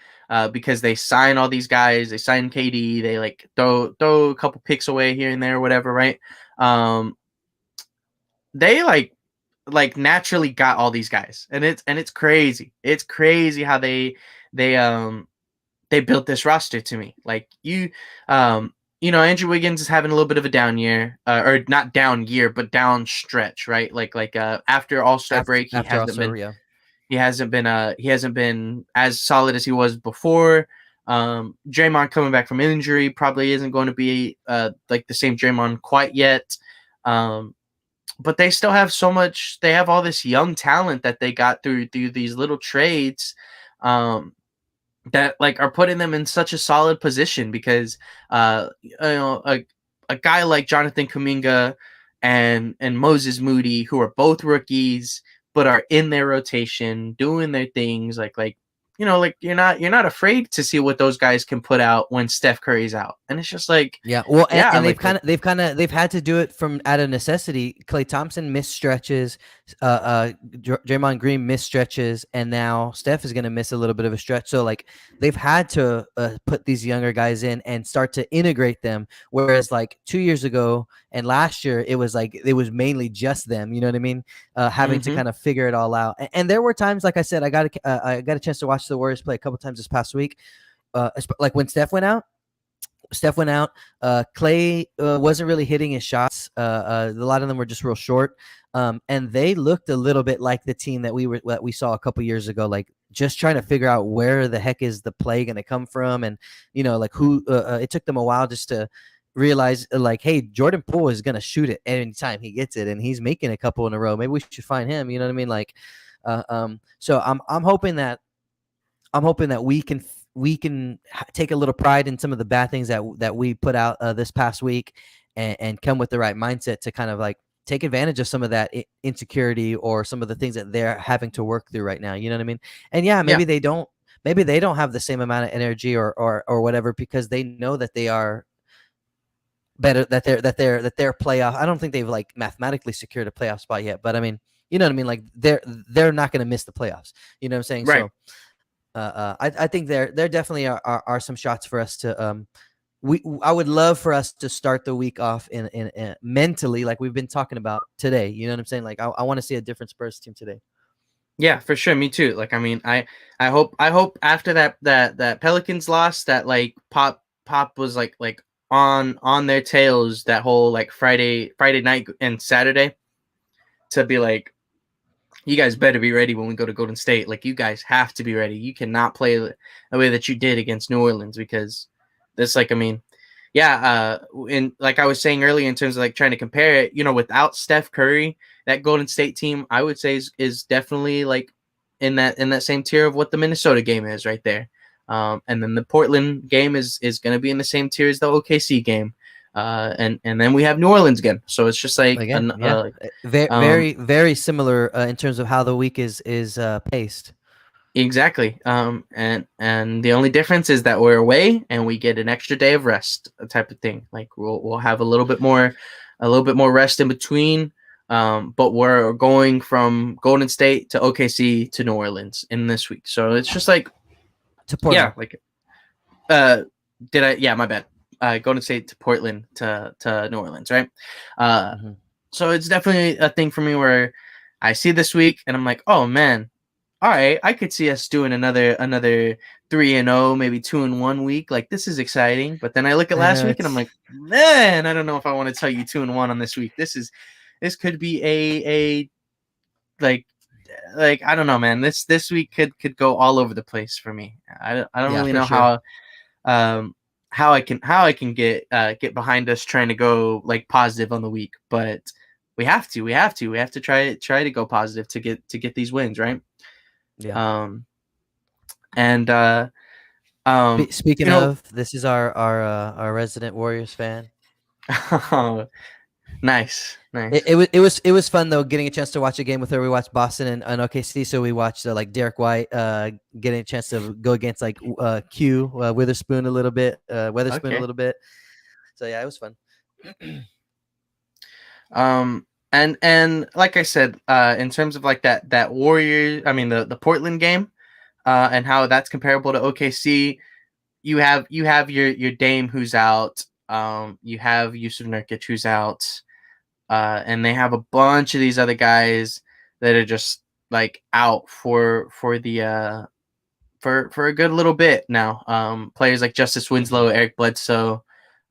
because they sign all these guys, they sign KD, they like throw a couple picks away here and there, whatever, right? Um, they like naturally got all these guys, and it's crazy. It's crazy how they built this roster to me. Like Andrew Wiggins is having a little bit of a down year, or not down year, but down stretch, right? After All Star after break, after All-Star, yeah. he hasn't been as solid as he was before. Draymond coming back from injury probably isn't going to be like the same Draymond quite yet. Um, but they still have so much. They have all this young talent that they got through these little trades. That like are putting them in such a solid position because a guy like Jonathan Kuminga and Moses Moody, who are both rookies but are in their rotation doing their things, like you're not afraid to see what those guys can put out when Steph Curry's out, and it's just like, Yeah, well, yeah, and they've had to do it from out of necessity. Klay Thompson missed stretches, Draymond Green missed stretches, and now Steph is going to miss a little bit of a stretch. So like they've had to put these younger guys in and start to integrate them. Whereas like 2 years ago and last year, it was mainly just them. You know what I mean? Having to mm-hmm. kind of figure it all out. And there were times, like I said, I got a chance to watch the Warriors play a couple times this past week. Like when Steph went out. Clay wasn't really hitting his shots. A lot of them were just real short, and they looked a little bit like the team that we saw a couple years ago, like just trying to figure out where the heck is the play going to come from, and like who. It took them a while just to realize, like, hey, Jordan Poole is going to shoot it anytime he gets it, and he's making a couple in a row. Maybe we should find him. You know what I mean? Like, So I'm hoping that we can take a little pride in some of the bad things that we put out this past week, and come with the right mindset to kind of like take advantage of some of that insecurity or some of the things that they're having to work through right now. You know what I mean? And yeah, Yeah, maybe they don't have the same amount of energy or whatever, because they know that they are better, that they're playoff. I don't think they've like mathematically secured a playoff spot yet, but I mean, you know what I mean? Like they're not going to miss the playoffs. You know what I'm saying? right. So I think there definitely are some shots for us to I would love for us to start the week off in mentally, like we've been talking about today. You know what I'm saying? Like I want to see a different Spurs team today. Yeah, for sure. Me too. Like, I mean, I hope after that Pelicans loss, that like Pop was like on their tails that whole like Friday night and Saturday, to be like, you guys better be ready when we go to Golden State. Like, you guys have to be ready. You cannot play the way that you did against New Orleans, because this, like, I mean, yeah, and like I was saying earlier, in terms of like trying to compare it, without Steph Curry, that Golden State team, I would say is definitely like in that same tier of what the Minnesota game is right there. And then the Portland game is going to be in the same tier as the OKC game. And then we have New Orleans again. So it's just like Again, yeah, um, very very similar in terms of how the week is paced. exactly. And the only difference is that we're away and we get an extra day of rest, type of thing. Like, we'll have a little bit more rest in between. But we're going from Golden State to OKC to New Orleans in this week. So it's just like, To yeah, Portland. like, uh, did I? Yeah, my bad. Golden State to Portland to New Orleans, right? Uh, Hmm. so it's definitely a thing for me where I see this week and I'm like, oh man, all right, I could see us doing another 3-0, maybe 2-1 week. Like, this is exciting. But then I look at I last know week and I'm it's like, man, I don't know if I want to tell you 2-1 on this week. This could be a like I don't know, man. This week could go all over the place for me. I don't yeah, really for know sure. um how I can get behind us trying to go like positive on the week, but we have to try to go positive to get these wins, right? Yeah. Um and um Speaking you know of, this is our resident Warriors fan. nice, It, nice. it was it was it was fun though, getting a chance to watch a game with her. We watched Boston and OKC, so we watched like Derek White getting a chance to go against like Q Witherspoon a little bit, Weatherspoon a Okay. little bit. So yeah, it was fun. And like I said, in terms of like that Warrior, I mean the Portland game, and how that's comparable to OKC. You have your Dame who's out. You have Yusuf Nurkic who's out. And they have a bunch of these other guys that are just like out for a good little bit now. Players like Justice Hmm. Winslow, Eric Bledsoe,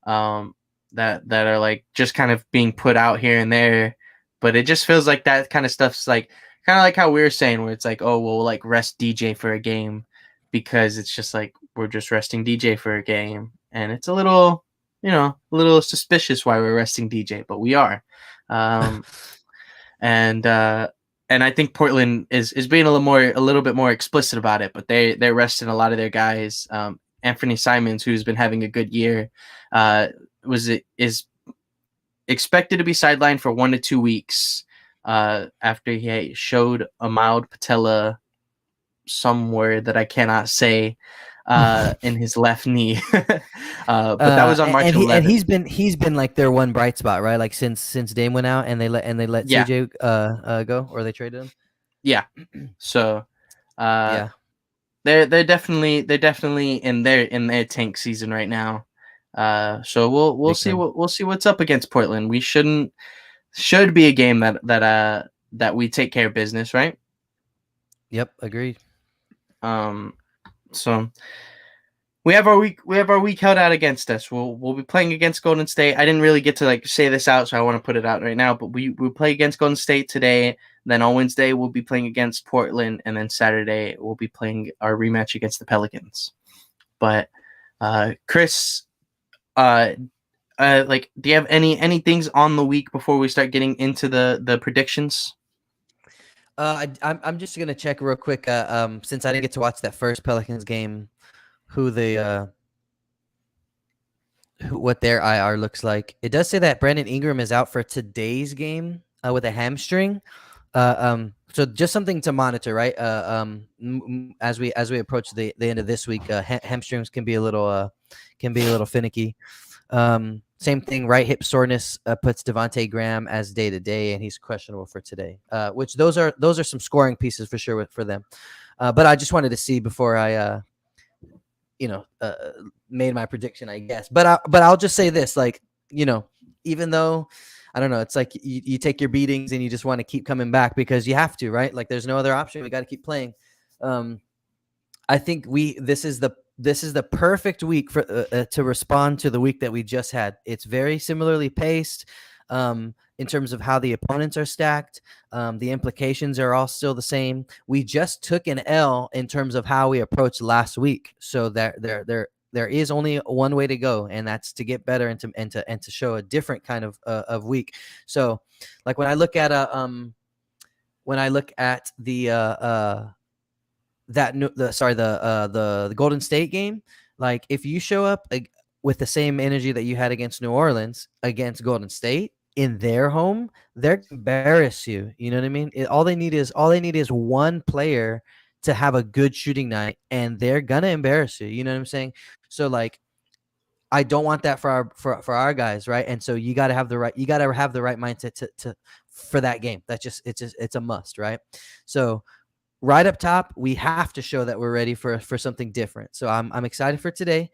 um, that are like just kind of being put out here and there. But it just feels like that kind of stuff's like kind of like how we were saying, where it's like, oh, we'll like rest DJ for a game, because it's just like we're just resting DJ for a game, and it's a little suspicious why we're resting DJ, but we are. Um, and and I think Portland is being a little bit more explicit about it, but they're resting a lot of their guys. Anthony Simons, who's been having a good year, uh, is expected to be sidelined for 1 to 2 weeks, after he showed a mild patella somewhere that I cannot say, in his left knee. But that was on March and 11th. he's been like their one bright spot, right? Like since Dame went out and they let Yeah, CJ go, or they traded him. yeah. So, uh, Yeah, they're definitely in their tank season right now. So we'll big see time. we'll see what's up against Portland. Should be a game that we take care of business, right? Yep, agreed. Um, so we have our week held out against us. We'll be playing against Golden State. I didn't really get to like say this out, so I want to put it out right now. But we play against Golden State today. Then on Wednesday we'll be playing against Portland, and then Saturday we'll be playing our rematch against the Pelicans. But Chris, uh, like, do you have any things on the week before we start getting into the predictions? I'm just gonna check real quick. Since I didn't get to watch that first Pelicans game, who the what their IR looks like. It does say that Brandon Ingram is out for today's game with a hamstring. So just something to monitor, right? As we approach the end of this week, hamstrings can be a little finicky. Same thing, right hip soreness puts Devontae Graham as day to day, and he's questionable for today. Which those are some scoring pieces for sure for them. But I just wanted to see before I made my prediction, I guess. But I'll just say this, like, even though I don't know, it's like you take your beatings and you just want to keep coming back because you have to, right? Like there's no other option. We got to keep playing. I think this is the perfect week for to respond to the week that we just had. It's very similarly paced in terms of how the opponents are stacked. The implications are all still the same. We just took an L in terms of how we approached last week. So there is only one way to go, and that's to get better and to show a different kind of week. So, like when I look at the Golden State game, like if you show up with the same energy that you had against New Orleans against Golden State in their home, they're gonna embarrass you. You know what I mean? All they need is one player to have a good shooting night, and they're gonna embarrass you. You know what I'm saying? So like, I don't want that for our guys, right? And so you got to have the right mindset to for that game. It's a must, right? So right up top, we have to show that we're ready for something different. So I'm excited for today.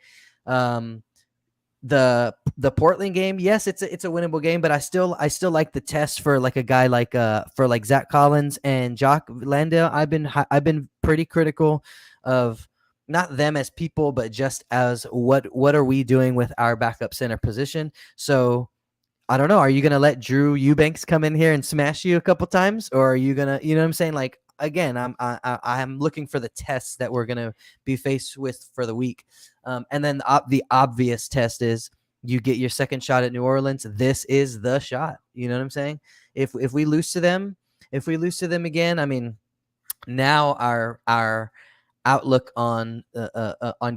The Portland game, yes, it's a winnable game, but I still like the test for like a guy like for like Zach Collins and Jock Landale. I've been pretty critical of not them as people, but just as what are we doing with our backup center position. So I don't know. Are you gonna let Drew Eubanks come in here and smash you a couple times, or are you gonna, you know what I'm saying? Like again, I'm looking for the tests that we're gonna be faced with for the week, and then the obvious test is you get your second shot at New Orleans. This is the shot. You know what I'm saying? If we lose to them, again, I mean, now our outlook on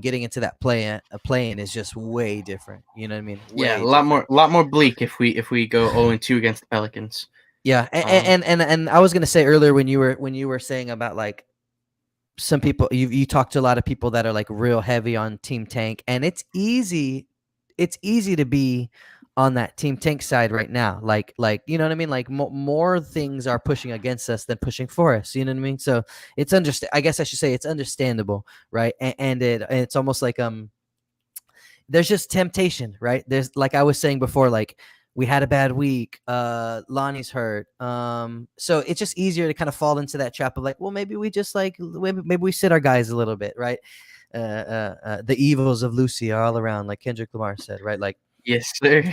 getting into that play-in is just way different. You know what I mean? Yeah, a lot more bleak if we go 0-2 against the Pelicans. Yeah, and I was gonna say earlier when you were saying about like some people, you talk to a lot of people that are like real heavy on Team Tank, and it's easy to be on that Team Tank side right now. Like you know what I mean? Like more things are pushing against us than pushing for us. You know what I mean? So it's I guess I should say it's understandable, right? And it's almost like there's just temptation, right? There's, like I was saying before, like we had a bad week. Lonnie's hurt. So it's just easier to kind of fall into that trap of like, well, maybe we just like maybe we sit our guys a little bit, right? The evils of Lucy are all around, like Kendrick Lamar said, right? Like, yes, sir.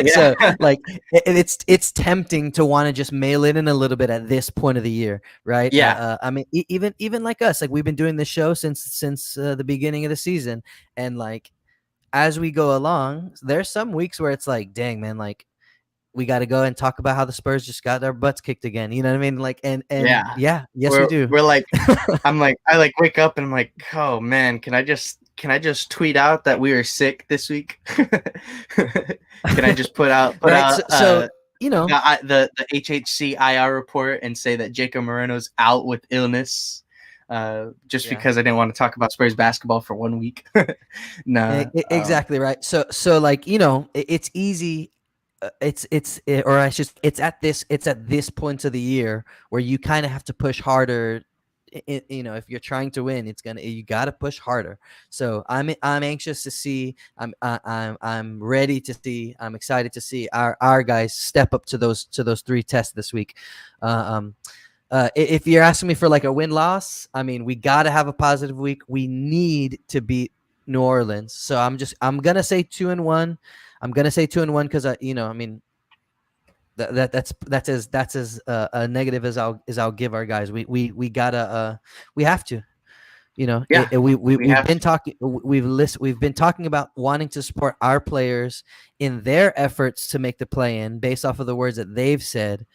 So like it's tempting to want to just mail it in a little bit at this point of the year, right? Yeah. I mean, even like us, like we've been doing this show since the beginning of the season, and like as we go along, there's some weeks where it's like, dang man, like we got to go and talk about how the Spurs just got their butts kicked again. You know what I mean? Like, and yes, we do. We're like, I like wake up and I'm like, oh man, can I just tweet out that we are sick this week? Can I just put out so you know the HHC IR report and say that Jacob Moreno's out with illness? Just because I didn't want to talk about Spurs basketball for 1 week. No, exactly right. So like, you know, it's easy. It's at this point of the year where you kind of have to push harder. You know, if you're trying to win, you got to push harder. So I'm anxious to see. I'm ready to see. I'm excited to see our guys step up to those three tests this week. If you're asking me for like a win-loss, I mean, we got to have a positive week. We need to beat New Orleans. So I'm gonna say 2-1. I'm gonna say 2-1 because I mean that's as a negative as I'll give our guys. We gotta we have to. You know, yeah, we've been talking about wanting to support our players in their efforts to make the play-in based off of the words that they've said,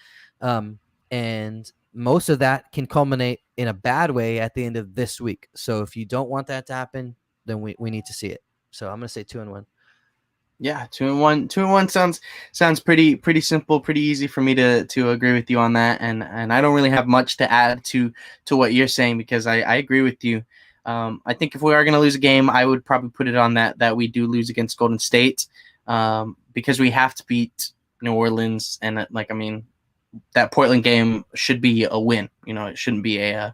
and most of that can culminate in a bad way at the end of this week. So if you don't want that to happen, then we need to see it. So I'm gonna say 2-1. Yeah, 2-1. 2-1 sounds pretty simple, pretty easy for me to agree with you on that. And I don't really have much to add to what you're saying, because I agree with you. I think if we are going to lose a game, I would probably put it on that we do lose against Golden State, because we have to beat New Orleans. And that Portland game should be a win. It shouldn't be a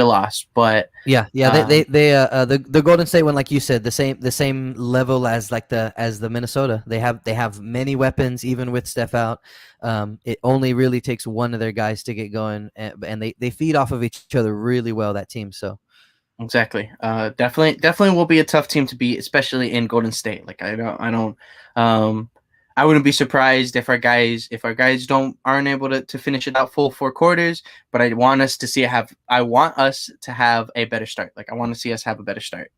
loss. But Yeah, the Golden State one, like you said, the same level as the Minnesota. They have many weapons, even with Steph out. It only really takes one of their guys to get going, and they feed off of each other really well, that team. So exactly, definitely will be a tough team to beat, especially in Golden State. Like I wouldn't be surprised if our guys aren't able to finish it out full 4 quarters. But I want us to have a better start. Like I want to see us have a better start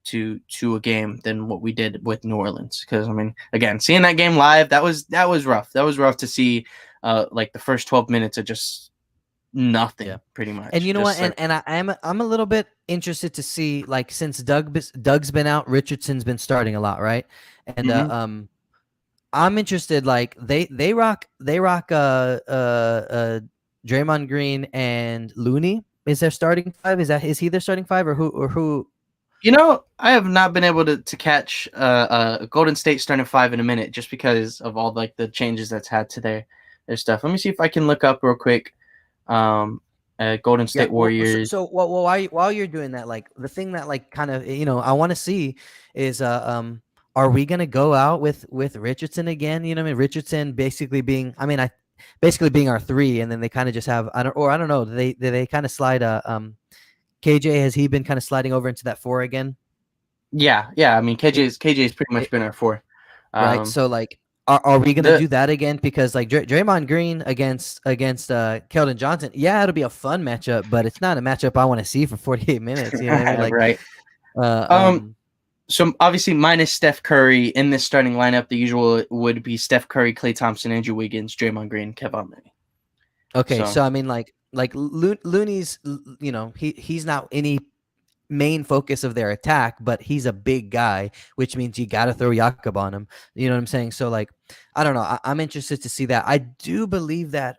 to a game than what we did with New Orleans. Because again, seeing that game live, that was rough. That was rough to see. Like the first 12 minutes of just nothing, pretty much. And you know just what? I'm a little bit interested to see, like, since Doug's been out, Richardson's been starting a lot, right? And I'm interested. Like they rock Draymond Green and Looney. Is their starting five? Is he their starting five, or who? I have not been able to catch Golden State starting five in a minute, just because of all like the changes that's had to their stuff. Let me see if I can look up real quick. Golden State Warriors. So while you're doing that, like the thing that like kind of I want to see is are we gonna go out with Richardson again? You know what I mean? Richardson basically being our three, and then they kind of just have I don't know. They kind of slide KJ, has he been kind of sliding over into that 4 again? Yeah. KJ's pretty much been our 4. Right. So like, are we gonna do that again? Because like Draymond Green against Keldon Johnson, yeah, it'll be a fun matchup, but it's not a matchup I want to see for 48 minutes. You know what I mean? Like, right. So obviously minus Steph Curry in this starting lineup, the usual would be Steph Curry, Klay Thompson, Andrew Wiggins, Draymond Green, Kevin Looney. Okay, so I mean, like Looney's, he's not any main focus of their attack, but he's a big guy, which means you got to throw Jakob on him. You know what I'm saying? So like, I don't know. I'm interested to see that. I do believe that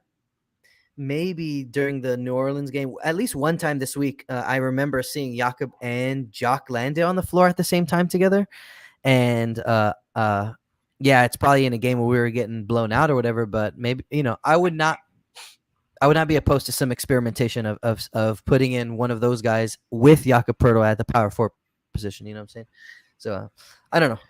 maybe during the New Orleans game, at least one time this week, I remember seeing Jakob and Jock Landale on the floor at the same time together. And yeah, it's probably in a game where we were getting blown out or whatever, but maybe, I would not be opposed to some experimentation of putting in one of those guys with Jakob Poeltl at the power forward position. You know what I'm saying? So I don't know.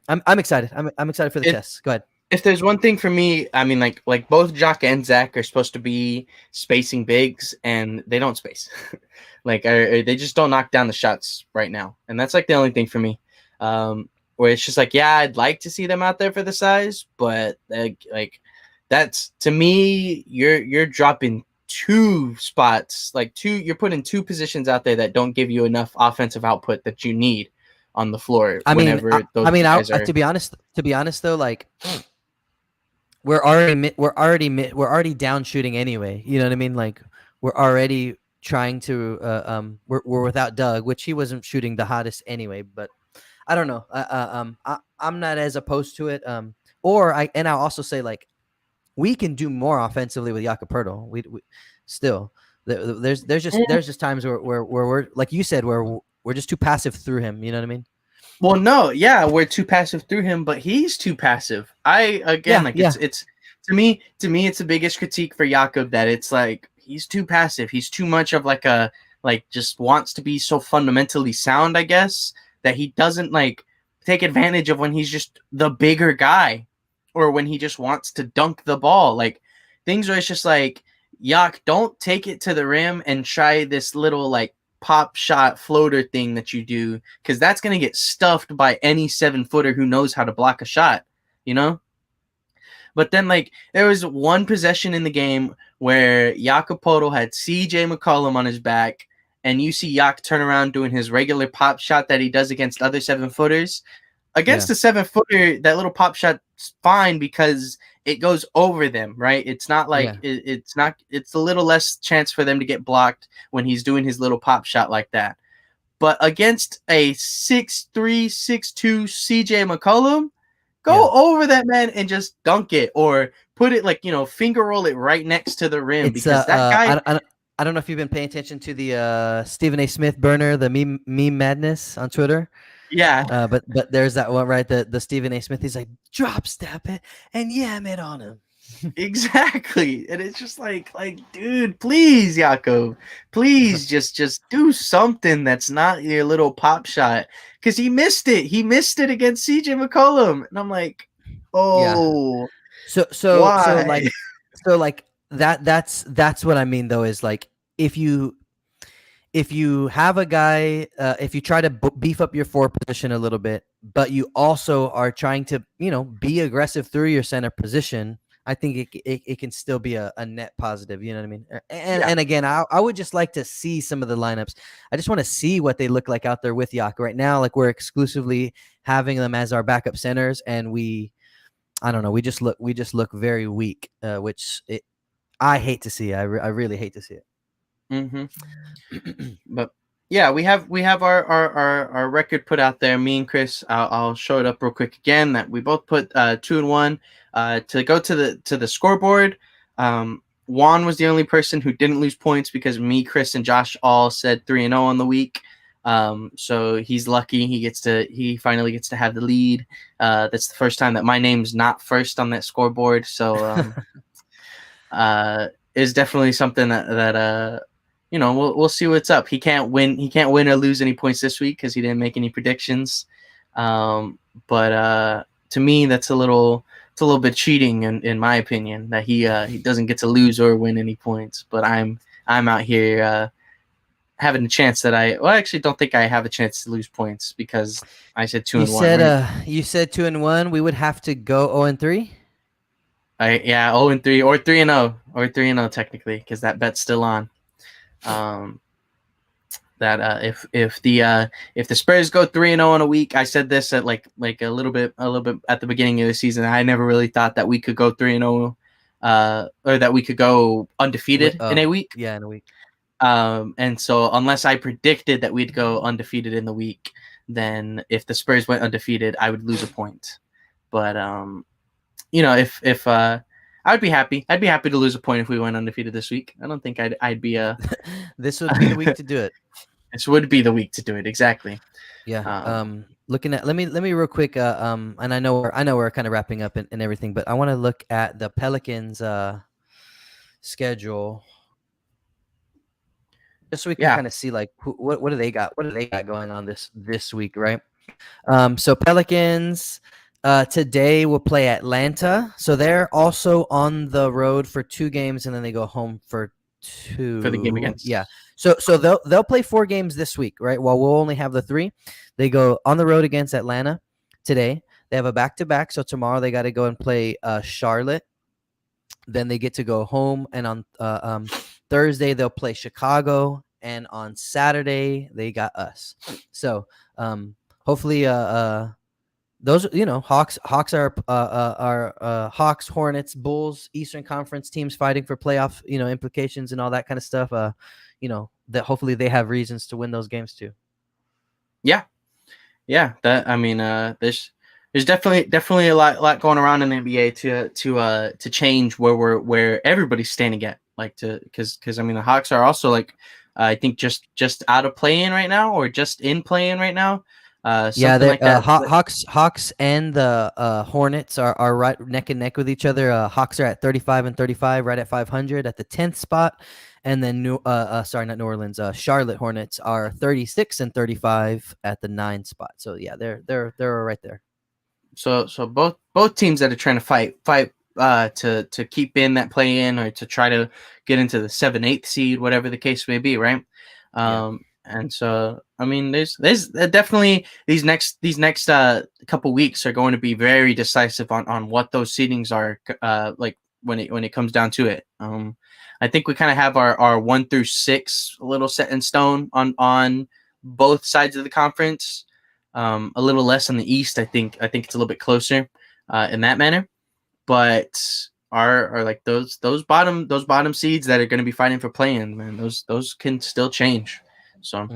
I'm excited. I'm excited for the test. Go ahead. If there's one thing for me, like both Jock and Zach are supposed to be spacing bigs, and they don't space. Like they just don't knock down the shots right now, and that's like the only thing for me. Where it's just like, yeah, I'd like to see them out there for the size, but like that's, to me, you're dropping 2 spots, you're putting 2 positions out there that don't give you enough offensive output that you need on the floor. To be honest though, like we're already down shooting anyway. You know what I mean? Like we're already trying to we're without Doug, which he wasn't shooting the hottest anyway. But I don't know. I'm not as opposed to it. I'll also say, like, we can do more offensively with Jakob Poeltl. We still there's just times where we're, like you said, where we're just too passive through him. You know what I mean? Well, no, yeah, we're too passive through him, but he's too passive. It's to me, it's the biggest critique for Jakob, that it's like he's too passive. He's too much of just wants to be so fundamentally sound, I guess, that he doesn't take advantage of when he's just the bigger guy, or when he just wants to dunk the ball. Like things where it's just like, Yak, don't take it to the rim and try this little pop shot floater thing that you do, because that's going to get stuffed by any 7-footer who knows how to block a shot, But then there was one possession in the game where Jakob Poeltl had CJ McCollum on his back, and you see Yak turn around doing his regular pop shot that he does against other 7-footers. Against a 7-footer, that little pop shot's fine, because it goes over them, right? It's not like Yeah. it's a little less chance for them to get blocked when he's doing his little pop shot like that. But against a 6'3", 6'2" CJ McCollum, Yeah. go over that man and just dunk it, or put it like, finger roll it right next to the rim, It's because that guy. I don't know if you've been paying attention to the Stephen A. Smith burner, the meme madness on Twitter. Yeah, But there's that one, right? The Stephen A. Smith. He's like, drop step it and yam it on him. exactly. And it's just like, dude, please, Jakob, please just do something that's not your little pop shot, because he missed it. He missed it against CJ McCollum, and I'm like, Yeah. oh, So why? like that's what I mean though, is like, if you have a guy, if you try to beef up your forward position a little bit, but you also are trying to, be aggressive through your center position, I think it can still be a net positive. You know what I mean? Yeah. And again, I would just like to see some of the lineups. I just want to see what they look like out there with Yak right now. Like, we're exclusively having them as our backup centers, and I don't know, we just look very weak, which I hate to see. I really hate to see it. But yeah, we have our record put out there. Me and Chris, I'll show it up real quick again. That we both put 2-1. To go to the scoreboard, Juan was the only person who didn't lose points, because me, Chris, and Josh all said 3-0 on the week. So he's lucky. He finally gets to have the lead. That's the first time that my name's not first on that scoreboard. So is definitely something that we'll see what's up. He can't win or lose any points this week because he didn't make any predictions. But to me, it's a little bit cheating in my opinion, that he doesn't get to lose or win any points. But I'm out here having a chance that I actually don't think I have a chance to lose points, because I said 2-1. You said 2-1. We would have to go 0-3. 0-3 or 3-0 or 3-0 technically, because that bet's still on. That if the Spurs go 3-0 in a week, I said this at like a little bit at the beginning of the season. I never really thought that we could go 3-0, or that we could go undefeated in a week. Yeah, in a week. And so unless I predicted that we'd go undefeated in the week, then if the Spurs went undefeated, I would lose a point. But if I would be happy. I'd be happy to lose a point if we went undefeated this week. I don't think I'd be This would be the week to do it. This would be the week to do it, exactly. Yeah. Looking at let me real quick. And I know we're kind of wrapping up and everything, but I want to look at the Pelicans schedule, just so we can kind of see like what do they got? What do they got going on this week, right? So Pelicans. Today we'll play Atlanta, so they're also on the road for 2 games, and then they go home for 2 for the game against. Yeah, so they'll play 4 games this week, right? While we'll only have the 3. They go on the road against Atlanta today. They have a back-to-back, so tomorrow they got to go and play Charlotte. Then they get to go home, and on Thursday they'll play Chicago, and on Saturday they got us. So hopefully those Hawks are Hawks, Hornets, Bulls, Eastern Conference teams fighting for playoff implications and all that kind of stuff. That hopefully they have reasons to win those games too. Yeah. That there's definitely a lot going around in the NBA to change where everybody's standing at, because the Hawks are also I think just out of play-in right now, or just in play-in right now. Like that. Hawks and the Hornets are right neck and neck with each other. Hawks are at 35 and 35, right at 500 at the 10th spot, and then not New Orleans. Charlotte Hornets are 36 and 35 at the 9th spot. So yeah, they're right there. So both teams that are trying to fight to keep in that play in, or to try to get into the 7-8 seed, whatever the case may be, right? And so, there's definitely these next couple weeks are going to be very decisive on what those seedings are, when it comes down to it. I think we kind of have our 1 through 6 a little set in stone on both sides of the conference. A little less on the East. I think it's a little bit closer in that manner. but are like those bottom seeds that are going to be fighting for play-in, man. Those can still change. So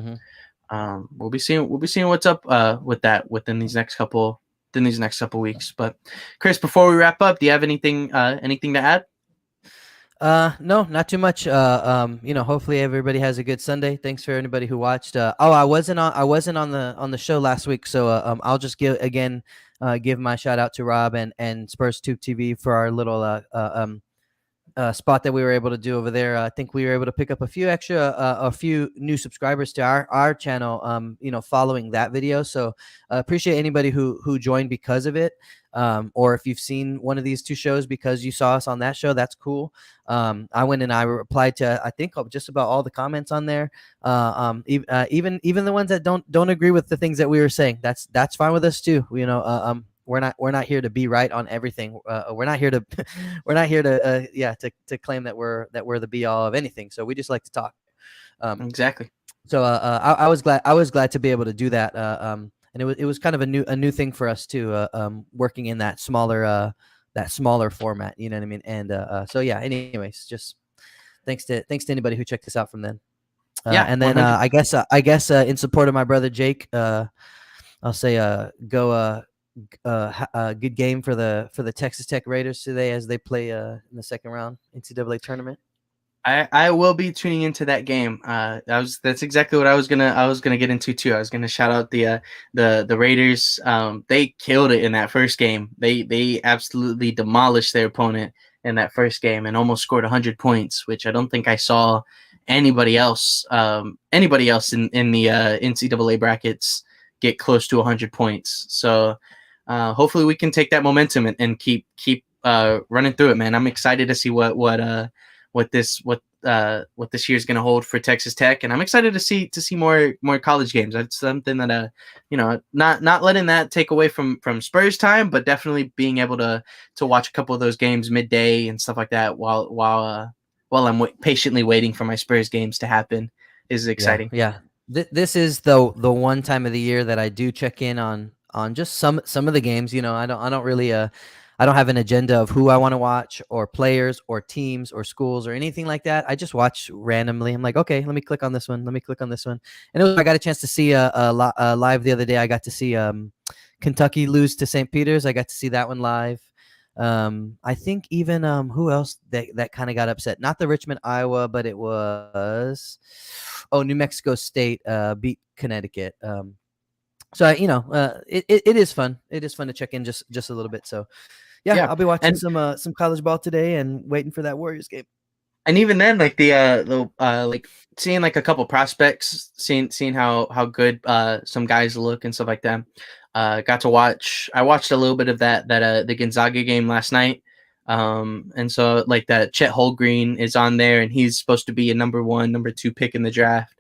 Mm-hmm. we'll be seeing what's up with that within these next couple weeks. But Chris, before we wrap up, do you have anything to add? No, not too much. Hopefully everybody has a good Sunday. Thanks for anybody who watched. I wasn't on the show last week, so I'll just give my shout out to Rob and Spurs Tube TV for our little spot that we were able to do over there. I think we were able to pick up a few new subscribers to our channel. Following that video. So appreciate anybody who joined because of it. Or if you've seen one of these two shows because you saw us on that show, that's cool. I went and I replied to I think just about all the comments on there. Even the ones that don't agree with the things that we were saying, that's fine with us too. We're not here to be right on everything. We're not here to to claim that we're the be all of anything. So we just like to talk. Exactly. So I was glad to be able to do that. And it was kind of a new thing for us too. Working in that smaller format. You know what I mean? And so yeah. Anyways, just thanks to anybody who checked this out from then. And then I guess in support of my brother Jake, I'll say go. Good game for the Texas Tech Raiders today as they play in the second round NCAA tournament. I will be tuning into that game. That's exactly what I was gonna get into too. I was gonna shout out the Raiders. They killed it in that first game. They absolutely demolished their opponent in that first game and almost scored 100 points, which I don't think I saw anybody else in the NCAA brackets get close to 100 points. So hopefully we can take that momentum and keep running through it, man. I'm excited to see what this year is going to hold for Texas Tech, and I'm excited to see more college games. That's something that not letting that take away from Spurs time, but definitely being able to watch a couple of those games midday and stuff like that while I'm patiently waiting for my Spurs games to happen is exciting. Yeah. This is the one time of the year that I do check in on just some of the games. I don't really I don't have an agenda of who I want to watch or players or teams or schools or anything like that. I just watch randomly. I'm like, okay, let me click on this one. Let me click on this one. And I got a chance to see live the other day. I got to see Kentucky lose to St. Peter's. I got to see that one live. I think even who else that kind of got upset? Not the Richmond, Iowa, but it was New Mexico State beat Connecticut. So it is fun. It is fun to check in just a little bit. So yeah. I'll be watching some college ball today and waiting for that Warriors game. And even then, like like seeing like a couple prospects, seeing how good some guys look and stuff like that. I watched a little bit of that the Gonzaga game last night. And so like that Chet Holmgren is on there, and he's supposed to be a number 1, number 2 pick in the draft.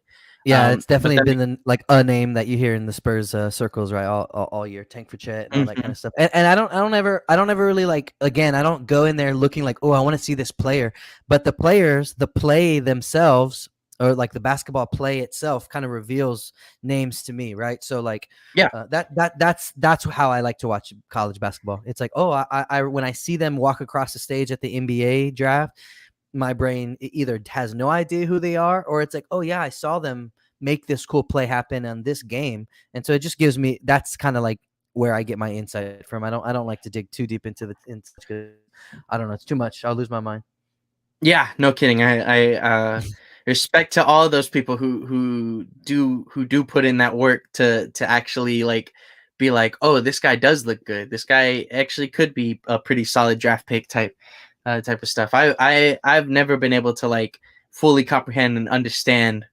Yeah, it's definitely been a name that you hear in the Spurs circles, right? All year, tank for Chet and all that kind of stuff. And I don't ever really like. Again, I don't go in there looking like, oh, I want to see this player. But the play themselves, or like the basketball play itself, kind of reveals names to me, right? So like, that's how I like to watch college basketball. It's like, oh, I when I see them walk across the stage at the NBA draft, my brain either has no idea who they are, or it's like, oh yeah, I saw them make this cool play happen on this game. And so it just gives me, that's kind of like where I get my insight from. I don't like to dig too deep into I don't know, it's too much. I'll lose my mind. Yeah, no kidding. I respect to all of those people who do put in that work to actually like be like, oh, this guy does look good. This guy actually could be a pretty solid draft pick type of stuff. I've never been able to like fully comprehend and understand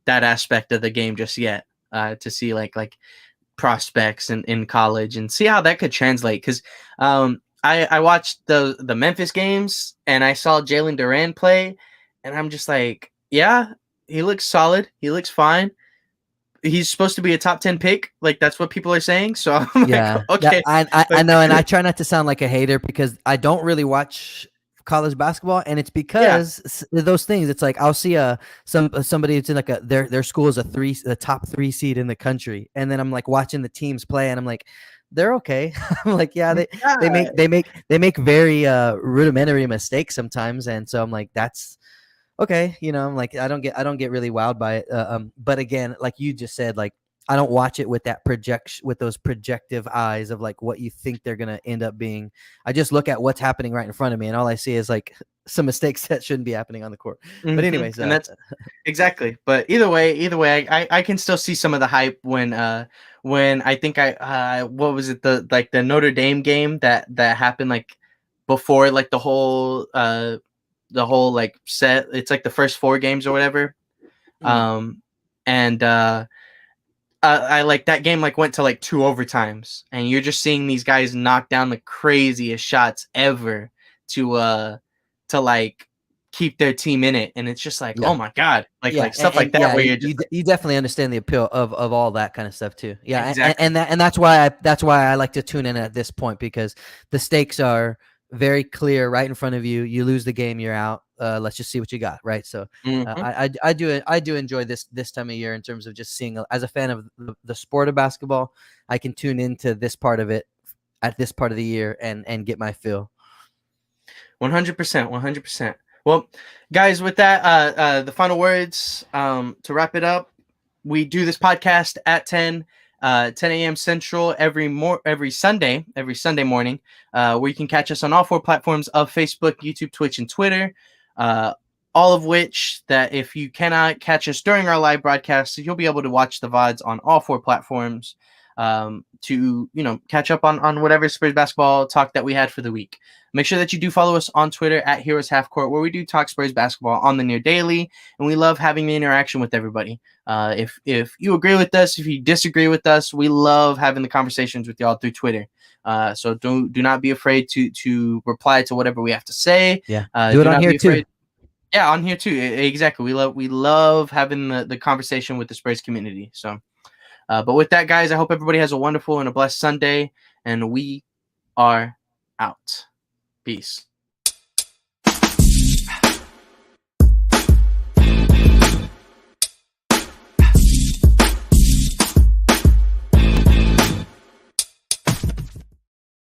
that aspect of the game just yet. To see like prospects in college and see how that could translate. Because I watched the Memphis games and I saw Jalen Duran play, and I'm just like, yeah, he looks solid. He looks fine. He's supposed to be a top 10 pick. Like that's what people are saying. So I'm like, okay. I know. And I try not to sound like a hater because I don't really watch college basketball, and it's because those things. It's like I'll see somebody that's in like their school is the top 3 seed in the country, and then I'm like watching the teams play, and I'm like, they're okay. I'm like, yeah, Yeah. they make very rudimentary mistakes sometimes, and so I'm like, that's okay. I'm like, I don't get really wowed by it. But again, like you just said, like I don't watch it with that projection, with those projective eyes of like what you think they're gonna end up being. I just look at what's happening right in front of me, and all I see is like some mistakes that shouldn't be happening on the court. But anyways, And that's exactly. But either way, I can still see some of the hype when I think what was it, the Notre Dame game that happened like before like the whole like set. It's like the first four games or whatever. mm, Um, and I like that game like went to like two overtimes, and you're just seeing these guys knock down the craziest shots ever to like keep their team in it, and it's just like, yeah. oh my god, Yeah, like stuff like and that yeah, where you're just you definitely understand the appeal of all that kind of stuff too. Yeah, exactly. and that's why I like to tune in at this point, because the stakes are very clear right in front of you. You lose the game, you're out. Let's just see what you got, right? So Hmm. I do enjoy this time of year in terms of just seeing, as a fan of the sport of basketball. I can tune into this part of it at this part of the year and get my fill. 100%, 100%. Well, guys, with that, the final words to wrap it up. We do this podcast at 10 a.m. Central every Sunday morning, where you can catch us on all four platforms of Facebook, YouTube, Twitch, and Twitter. Uh, all of which that if you cannot catch us during our live broadcasts, you'll be able to watch the VODs on all four platforms to catch up on whatever Spurs basketball talk that we had for the week. Make sure that you do follow us on Twitter at Heroes Half Court, where we do talk Spurs basketball on the near daily, and we love having the interaction with everybody. If you agree with us, if you disagree with us, we love having the conversations with y'all through Twitter. So do not be afraid to reply to whatever we have to say. Yeah, do it Do on not here be too. afraid. Yeah, on here too. Exactly. We love having the conversation with the Spurs community. So, but with that, guys, I hope everybody has a wonderful and a blessed Sunday, and we are out. Peace.